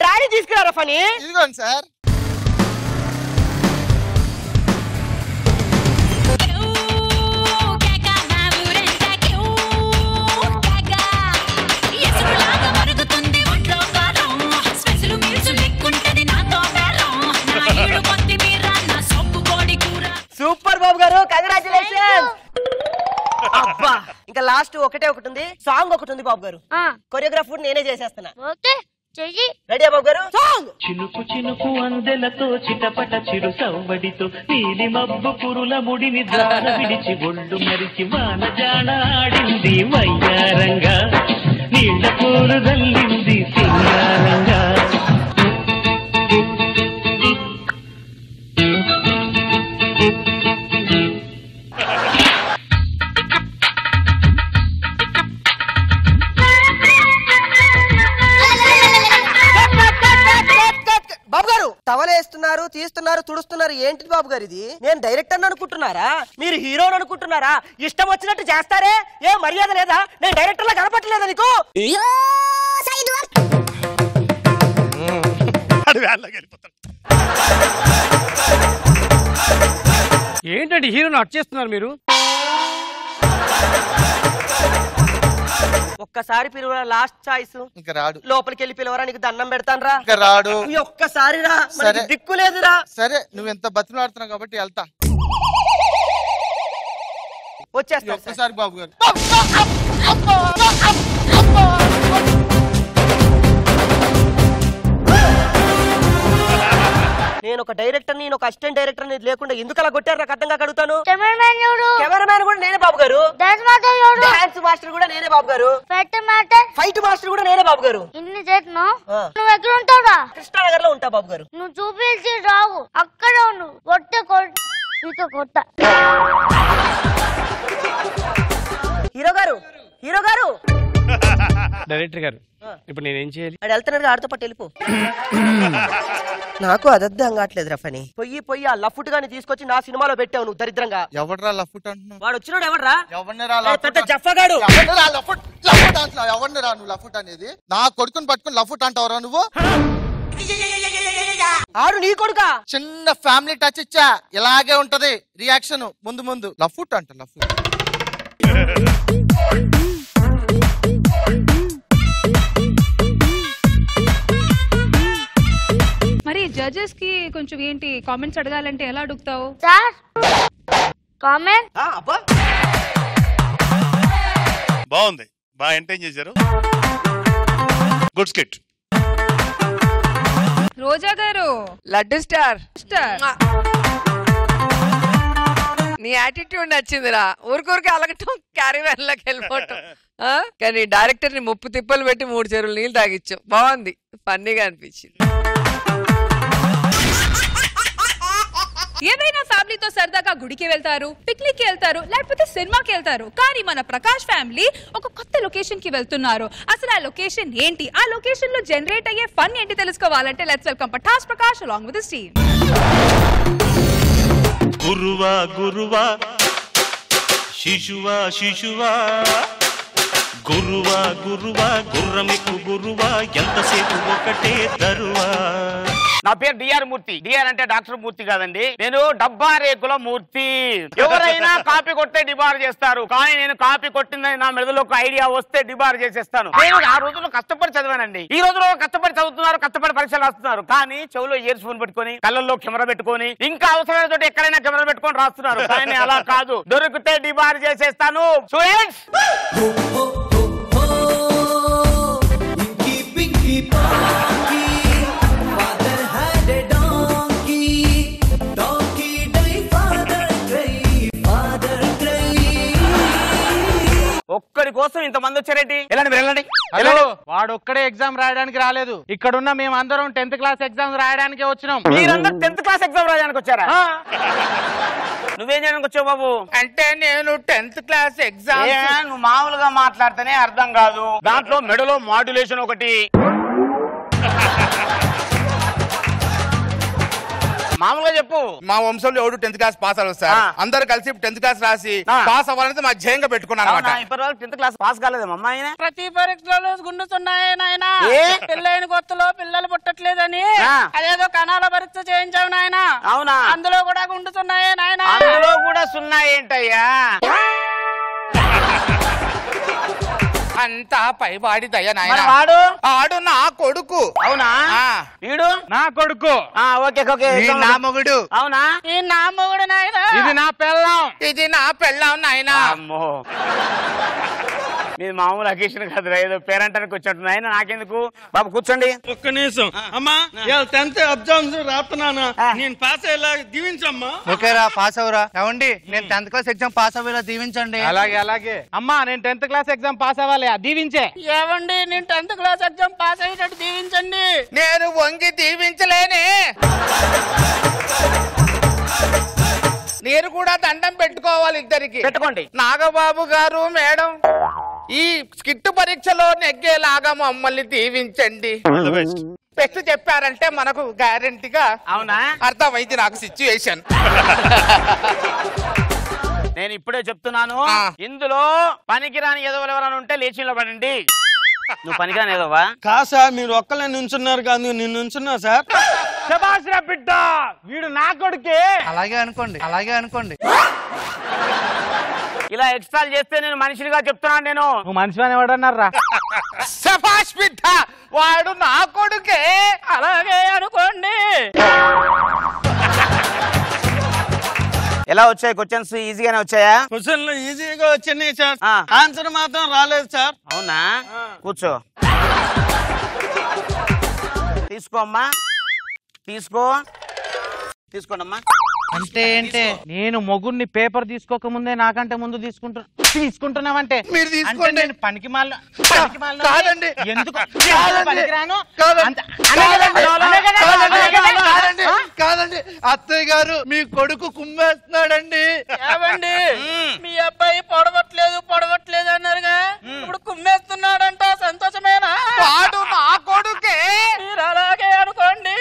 ట్రాలీ తీసుకురారా ఫనీ. ఇదిగోండి సార్. సూపర్ బాబు గారు, కంగ్రాచులేషన్. అబ్బా ఇంకా లాస్ట్ ఒకటే ఒకటి ఉంది, సాంగ్ ఒకటి ఉంది బాబు గారు. కొరియోగ్రాఫ్ నేనే చేసేస్తున్నా. ఓకే చెయ్యి. రెడీ బాబు గారు? సాంగ్. చినుకు చినుకు అందెలతో చిటపట చిరు సవ్వడితో నీలి మబ్బు పురుల ముడిని దార విడిచి ఒళ్ళు మరిచి వానజాడ ఆడింది వయ్యారంగా, నీళ్ల పూలు దల్లింది సింగారంగా. బాబు గారు టవలేస్తున్నారు, తీస్తున్నారు, తుడుస్తున్నారు. ఏంటిది బాబు గారు ఇది? నేను డైరెక్టర్ అనుకుంటున్నారా? మీరు హీరోని అనుకుంటున్నారా? ఇష్టం వచ్చినట్టు చేస్తారే, ఏ మర్యాద లేదా? నేను డైరెక్టర్ లా కనపట్టలేదా నీకు? ఏంటండి హీరోని అట్ చేస్తున్నారు మీరు? ఒక్కసారి పిలువరా, లాస్ట్ చాయిస్. ఇంకా రాడు. లోపలికి వెళ్ళి పిలవరా, నీకు దండం పెడతాను రా. ఇంకా రాడు. ఒక్కసారి రా, సరే దిక్కు లేదురా. సరే నువ్వు ఎంత బతిలాడుతున్నావు కాబట్టి వెళ్తా. వచ్చేస్తా ఒక్కసారి బాబు గారు. నేను ఒక డైరెక్టర్, నేను ఒక అసిస్టెంట్ డైరెక్టర్ లేకుండా ఎందుకు అలా కొట్టారు నాకు అర్థం కాక అడుగుతాను. కెమెరామ్యాన్ కూడా నేనే బాబు గారు. డాన్స్ మాస్టర్ కూడా నేనే బాబు గారు. ఫైట్ మాస్టర్ కూడా నేనే బాబు గారు. ఇన్ని చేతును నువ్వు ఎక్కడ ఉంటావురా? కృష్ణానగర్ లో ఉంటా బాబు గారు. నువ్వు చూపించి రావు, అక్కడ నువ్వు కొట్ట. హీరో గారు, హీరో గారు. డైరెక్టర్ గారు ఇప్పుడు నేనేం చేయాలి? అది వెళ్తున్నారు, ఆడితో పాటు వెళ్ళిపో. నాకు అదర్థం కావట్లేదు రఫని. పొయ్యి ఆ లఫుట్ గాని తీసుకొచ్చి నా సినిమాలో పెట్టావు నువ్వు దరిద్రంగా. ఎవడరా లఫుట్ అంటున్నావు? వాడు వచ్చినాడు ఎవడరా? ఎవరినిరా పెద్ద జఫగాడు. ఎవరినిరా లఫుట్ అంటున్నావు? ఎవరినిరా నువ్వు లఫుట్ అనేది? నా కొడుకుని పట్టుకుని లఫుట్ అంటావురా నువ్వు? ఆడు నీ కొడుకా? చిన్న ఫ్యామిలీ టచ్ ఇచ్చా, ఇలాగే ఉంటది రియాక్షన్. ముందు లఫుట్ అంట. లఫుట్ మరి జడ్జెస్ కి కొంచెం ఏంటి కామెంట్స్ అడగాలంటే ఎలా అడుగుతావు? Sir comment. బాగుంది బాగా ఎంటర్టైన్ చేశారు. Good skit. రోజా గారు లడ్డు స్టార్ స్టార్ నీ యాటిట్యూడ్ నచ్చిందిరా. ఊరికూరికి అలగటం క్యారీవెన్ లోకి వెళ్ళిపోవటం. కానీ డైరెక్టర్ ని 30 తిప్పలు పెట్టి 3 చెరువులు నీళ్ళు తాగిచ్చాం. బాగుంది, ఫన్నీగా అనిపించింది. ఏదైనా ఫ్యామిలీతో సరదాగా గుడికి వెళ్తారు, పిక్నిక్ కి వెళ్తారు, లేకపోతే సినిమాకి వెళ్తారు. కానీ మన ప్రకాష్ ఫ్యామిలీ ఒక కొత్త లొకేషన్ కి వెళ్తున్నారు. అసలు ఆ లొకేషన్ ఏంటి, ఆ లొకేషన్ లో జనరేట్ అయ్యే ఫన్ ఏంటి తెలుసుకోవాలంటే let's welcome Patas Prakash along with his team. గురువా గురువా శిశువా శిశువా గురువా గురువా గుర్రమికు గురువా ఎంతసేపు ఒకటే దరువా. నా పేరు డిఆర్ మూర్తి. డిఆర్ అంటే డాక్టర్ మూర్తి కాదండి, నేను డబ్బా రేకుల మూర్తి. ఎవరైనా కాపీ కొట్టే డిబార్ చేస్తారు, కానీ నేను కాపీ కొట్టిందని నా మెదడులో ఒక ఐడియా వస్తే డిబార్ చేసేస్తాను. నేను ఆ రోజుల్లో కష్టపడి చదివానండి. ఈ రోజులో కష్టపడి చదువుతున్నారు, కష్టపడి పరీక్షలు రాస్తున్నారు, కానీ చెవులో ఇయర్స్ ఫోన్ పెట్టుకొని, కళ్ళల్లో కెమెరా పెట్టుకొని, ఇంకా అవసరమైన చోట ఎక్కడైనా కెమెరా పెట్టుకొని రాస్తున్నారు. కానీ అలా కాదు, దొరికితే డిబార్ చేసేస్తాను. స్టూడెంట్స్ ఒక్కడి కోసం ఇంతమంది వచ్చారేంటి? వెళ్ళండి. హలో, వాడు ఒక్కడే ఎగ్జామ్ రాయడానికి రాలేదు. ఇక్కడున్న మేమందరం 10th క్లాస్ ఎగ్జామ్ రాయడానికి వచ్చినాం. మీరందరూ 10th క్లాస్ ఎగ్జామ్ రాయడానికి వచ్చారా? నువ్వేం చేయడానికి వచ్చావు బాబు? అంటే నేను 10th క్లాస్ ఎగ్జామ్. నువ్వు మామూలుగా మాట్లాడితేనే అర్థం కాదు. దాంట్లో మెడలో మాడ్యులేషన్ ఒకటి. మామూలుగా చెప్పు. మా వంశంలో ఎవడు 10th క్లాస్ పాస్ అవ్వదు సార్. అందరు కలిసి 10th క్లాస్ రాసి పాస్ అవ్వాలంటే మా ధ్యేయంగా పెట్టుకున్నాను అనమాట. ఇప్పటి వరకు 10th క్లాస్ పాస్ కాలేదమ్మా అమ్మాయి. ప్రతి పరీక్షలో గుండుతున్నాయి నాయన. పెళ్ళైన కొత్తలో పిల్లలు పుట్టట్లేదని అదేదో కణాల పరీక్ష చేయించావు నాయన. అవునా? అందులో కూడా గుండుతున్నాయి నాయన. అందులో కూడా సున్నా ఏంటయ్యా? అంతా పైవాడి దయ నాయన. వాడు ఆడు నా కొడుకు. అవునా? వీడు నా కొడుకు. Okay okay. నా మొగుడు. అవునా? ఈ నా మొగుడు నాయన. ఇది నా పెళ్ళాం. ఇది నా పెళ్ళాం నాయన. అమ్మో, మీది మామూలు అకేషన్ కాదురా, ఏదో పేరెంటానికి వచ్చినట్టు. ఆయన నాకెందుకు బాబు, కూర్చోండి. ఒక్క నిమిషం అమ్మా. 10th ఎగ్జామ్స్ రాస్తున్నాను, నేను పాస్ అయ్యేలా దీవించమ్మా. ఓకేరా, పాస్ అవరా. ఏమండి, నేను 10th క్లాస్ ఎగ్జామ్ పాస్ అవ్వేలా దీవించండి. అలాగే అమ్మా, నేను 10th క్లాస్ ఎగ్జామ్ పాస్ అవ్వాలి, దీవించే. ఏమండి, నేను 10th క్లాస్ ఎగ్జామ్ పాస్ అయ్యేటట్టు దీవించండి. నేను వంగి దీవించలేనే. నేను కూడా దండం పెట్టుకోవాలి ఇద్దరికి. పెట్టుకోండి. నాగబాబు గారు, మేడం, ఈ స్కిట్ పరీక్షలో నెగ్గేలాగా మమ్మల్ని దీవించండి. బెస్ట్ చెప్పారంటే మనకు గ్యారెంటీగా అవునా అర్థమైంది నాకు సిచ్యువేషన్. నేను ఇప్పుడే చెప్తున్నాను, ఇందులో పనికిరాని ఎదవలు ఎవరైనా ఉంటే లేచిలో పడండి. నువ్వు పనికిరాని ఎదవా? కాదు సార్, మీరు ఒక్కలే నుంచున్నారు కాదు, నేను నుంచున్నా సార్. శభాష్ రా బిడ్డ, వీడు నా కొడుకే. అలాగే అనుకోండి. ఇలా ఎక్స్ట్రా చేస్తే నేను మనిషినిగా చెప్తున్నాను. నేను నువ్వు మనిషిని ఎవడన్నారా? శభాష్ బిడ్డ, వాడు నా కొడుకే. అలాగే అనుకోండి. ఎలా వచ్చాయి క్వశ్చన్స్? ఈజీగానే వచ్చాయా? క్వశ్చన్లు ఈజీగా వచ్చినాయి సార్, ఆన్సర్ మాత్రం రాలేదు సార్. అవునా? కూర్చో. తీసుకో అమ్మా, తీసుకోండమ్మా. అంటే ఏంటే, నేను మొగుడిని పేపర్ తీసుకోక ముందే నాకంటే ముందు తీసుకుంటున్నావంటే మీరు తీసుకోండి. నేను పనికి మాల కాదండి. ఎందుకు కాదండి, అత్తయ్య గారు మీ కొడుకు కుమ్మేస్తున్నాడండి. ఏమండి, మీ అబ్బాయి పొడవట్లేదు అన్నారుగా, ఇప్పుడు కుమ్మేస్తున్నాడంట. సంతోషమేనా? వాడు నా కొడుకే. మీరు అలాగే అనుకోండి.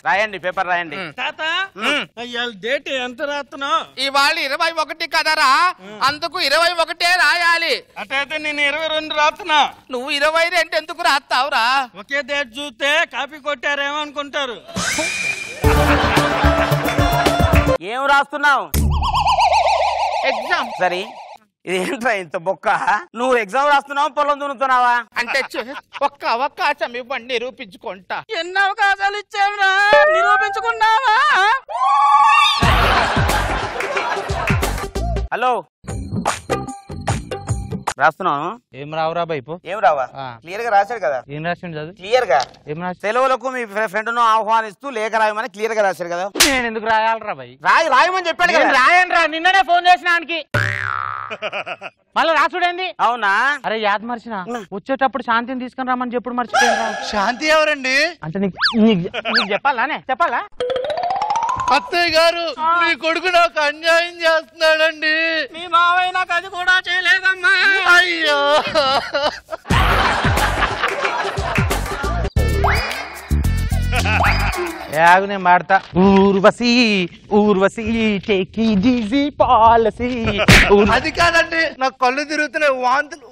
రాయండి, పేపర్ రాయండి. తాత, ఇవాళ డేట్ ఎంత రాస్తున్నావు? ఇవాళ 21 కదరా, అందుకు 21 రాయాలి. అటైతే నేను 22 రాస్తున్నా. నువ్వు 22 ఎందుకు రాస్తావురా? ఒకే డేట్ చూస్తే కాపీ కొట్టారేమో అనుకుంటారు. ఏం రాస్తున్నావు? ఎగ్జామ్. సరే, ఇది ఏంట్రా ఇంత బొక్క? నువ్వు ఎగ్జామ్ రాస్తున్నావా, పొలం దున్నుతున్నావా? అంటే ఒక్క అవకాశం ఇవ్వండి, నిరూపించుకుంటా. ఎన్ని అవకాశాలు ఇచ్చావురా, నిరూపించుకున్నావా? హలో, రాస్తున్నాను. ఏం రావురా బైపు? ఏం రావా? క్లియర్ గా రాశాడు కదా. ఏం రాసిండు చదువు? క్లియర్ గా ఏం రాసి? సెలవులకు మీ ఫ్రెండ్ ను ఆహ్వానిస్తూ లేఖ రాయమని క్లియర్ గా రాశాడు కదా. నేను ఎందుకు రాయాలరా బై? రాయమని చెప్పాడు కదా. రాయను రా, నిన్ననే ఫోన్ చేసిన ఆయనకి. మళ్ళీ రాసుడేంది? అవునా? అరే యాద్ మర్చిన వచ్చేటప్పుడు శాంతిని తీసుకుని రామని చెప్పుడు మర్చిపోయినా. శాంతి ఎవరండి? అంటే నీకు చెప్పాలానే? చెప్పాలా? అత్తయ్య గారు, మీ కొడుకు నాకు అన్యాయం చేస్తున్నాడండి. మీ మావయ్య నాకు అది కూడా చేయలేదమ్మా. అయ్యో యాగు నేను మాడతా. Urvashi Urvashi take it easy policy. అది కాదండి, నాకు కళ్ళు తిరుగుతున్నాయి, వాంతులు.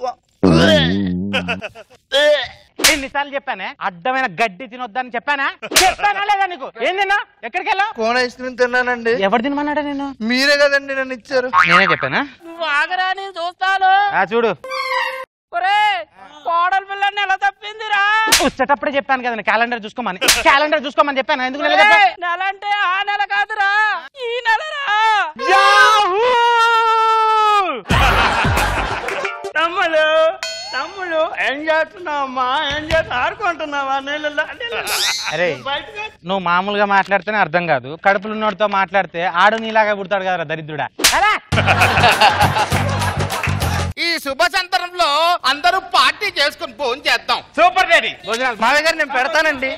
ఎన్నిసార్లు చెప్పానే అడ్డమైన గడ్డి తినొద్దని చెప్పానా? చెప్పానా లేదా నీకు? ఏం తిన్నా? ఎక్కడికి వెళ్ళా? కోన్ ఐస్ క్రీమ్ తిన్నానండి. ఎవరు తినమన్నాడా నేను? మీరే కదండి నన్ను ఇచ్చారు. నేనే చెప్పానా? నువ్వు ఆగరా, నేను చూస్తాను. చూడు కోడల పిల్లని ఎలా తప్పిందిరా? వచ్చేటప్పుడే చెప్పాను కదా క్యాలెండర్ చూసుకోమని. క్యాలెండర్ చూసుకోమని చెప్పాను. ఎందుకు నెల అంటే ఆ నెల కాదురా, ఈ నెలరా. తమ్ముడు తమ్ముడు ఏం చేస్తున్నావమ్మా? ఏం చేస్తా ఆడుకుంటున్నావా నీళ్ళలో? అరే నువ్వు మామూలుగా మాట్లాడితేనే అర్థం కాదు, కడుపులు ఉన్నోడితో మాట్లాడితే ఆడు నీలాగా పుడతాడు కదా దరిద్రుడా. ఈ శుభ సందర్భంలో అందరూ పార్టీ చేసుకుని ఫోన్ చేద్దాం. Super daddy. మామయ్య గారు నేను పెడతానండి.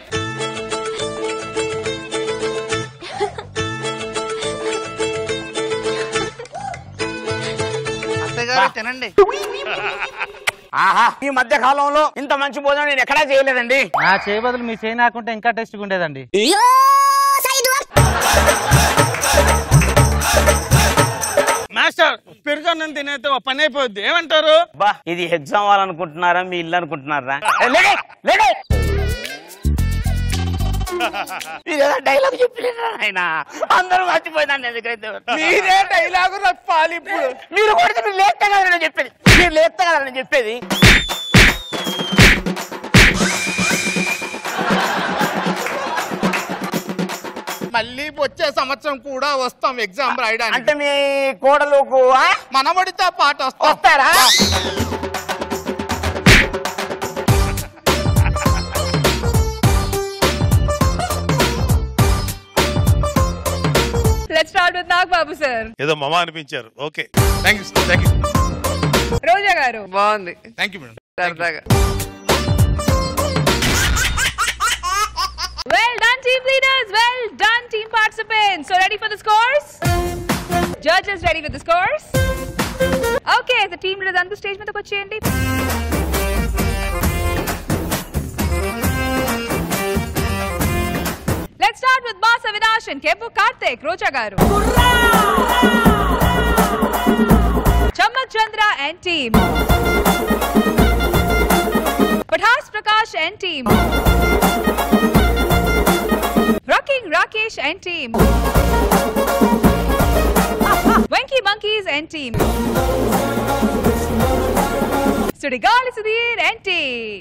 అత్తయ్య గారు తినండి. ఆహా, ఈ మధ్య కాలంలో ఇంత మంచి భోజనం నేను ఎక్కడా చేయలేదండి. నా చేయ బదులు మీ చేయి నాకుంటే ఇంకా టేస్ట్గా ఉండేదండి. మాస్టర్ పెరుగన్నం తినేస్తే ఓ పని అయిపోద్ది, ఏమంటారు? బా, ఇది ఎగ్జామ్ వాళ్ళనుకుంటున్నారా మీ ఇల్లు అనుకుంటున్నారా? డైలాగ్ చెప్పలేరా ఆయన? అందరూ మర్చిపోయిందండి. ఎందుకైతే మీరే డైలాగు చెప్పాలి ఇప్పుడు. మీరు కొడితే మీరు లేస్తే కదా నేను చెప్పేది. మీరు లేస్తే కదా నేను చెప్పేది. మళ్ళీ వచ్చే సంవత్సరం కూడా వస్తాం ఎగ్జామ్ రాయడానికి. అంటే మీ కోడలుకు మనవడితో పాటు వస్తారా? Let's start with Nag Babu sir. ఏదో మమ అనిపించారు. Okay, thank you thank you. Roja గారు బాగుంది. Thank you madam. సరదాగా. Well done team leaders, well done team participants. So ready for the scores? Judges ready with the scores? Okay, the team leaders on the stage మీదకి వచ్చేయండి. Let's start with Masa Avinash and Kempu Karthik. Rocha garu. Chammak Chandra and team. Pathas Prakash and team. Rocking Rakesh and team. Wenky Monkeys and team. Sudigali Sudhir and team.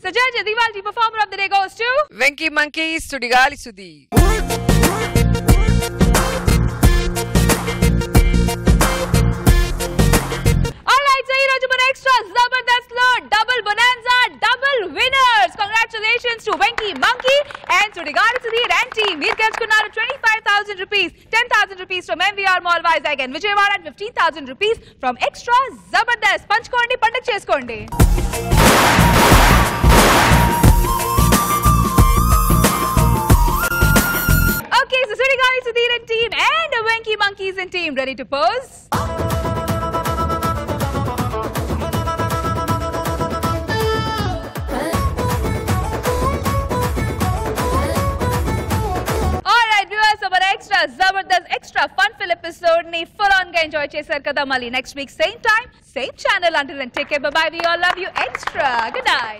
So judge, the Diwali performer of the day goes to Wenky Monkeys, Sudigali Sudhir. Alright, so ee roju mana extra Zabardast lo double bonanza, double winners. Congratulations to Wenky Monkey and Sudigali Sudhir and team. Meer geluchukunnaru 25,000 rupees, 10,000 rupees from MVR Mall Vizag and Vijayawada and 15,000 rupees from Extra Zabardast. Panchukondi, పండగ చేసుకోండి. Okay, so Sudigali Sudhir and team and Wenky Monkeys and team ready to pose? Alright viewers, so our extra Zabardast extra fun fill episode ni full on ga enjoy chesaru kada. Mali next week same time, same channel. Until then take care, bye bye. We all love you extra. Good night.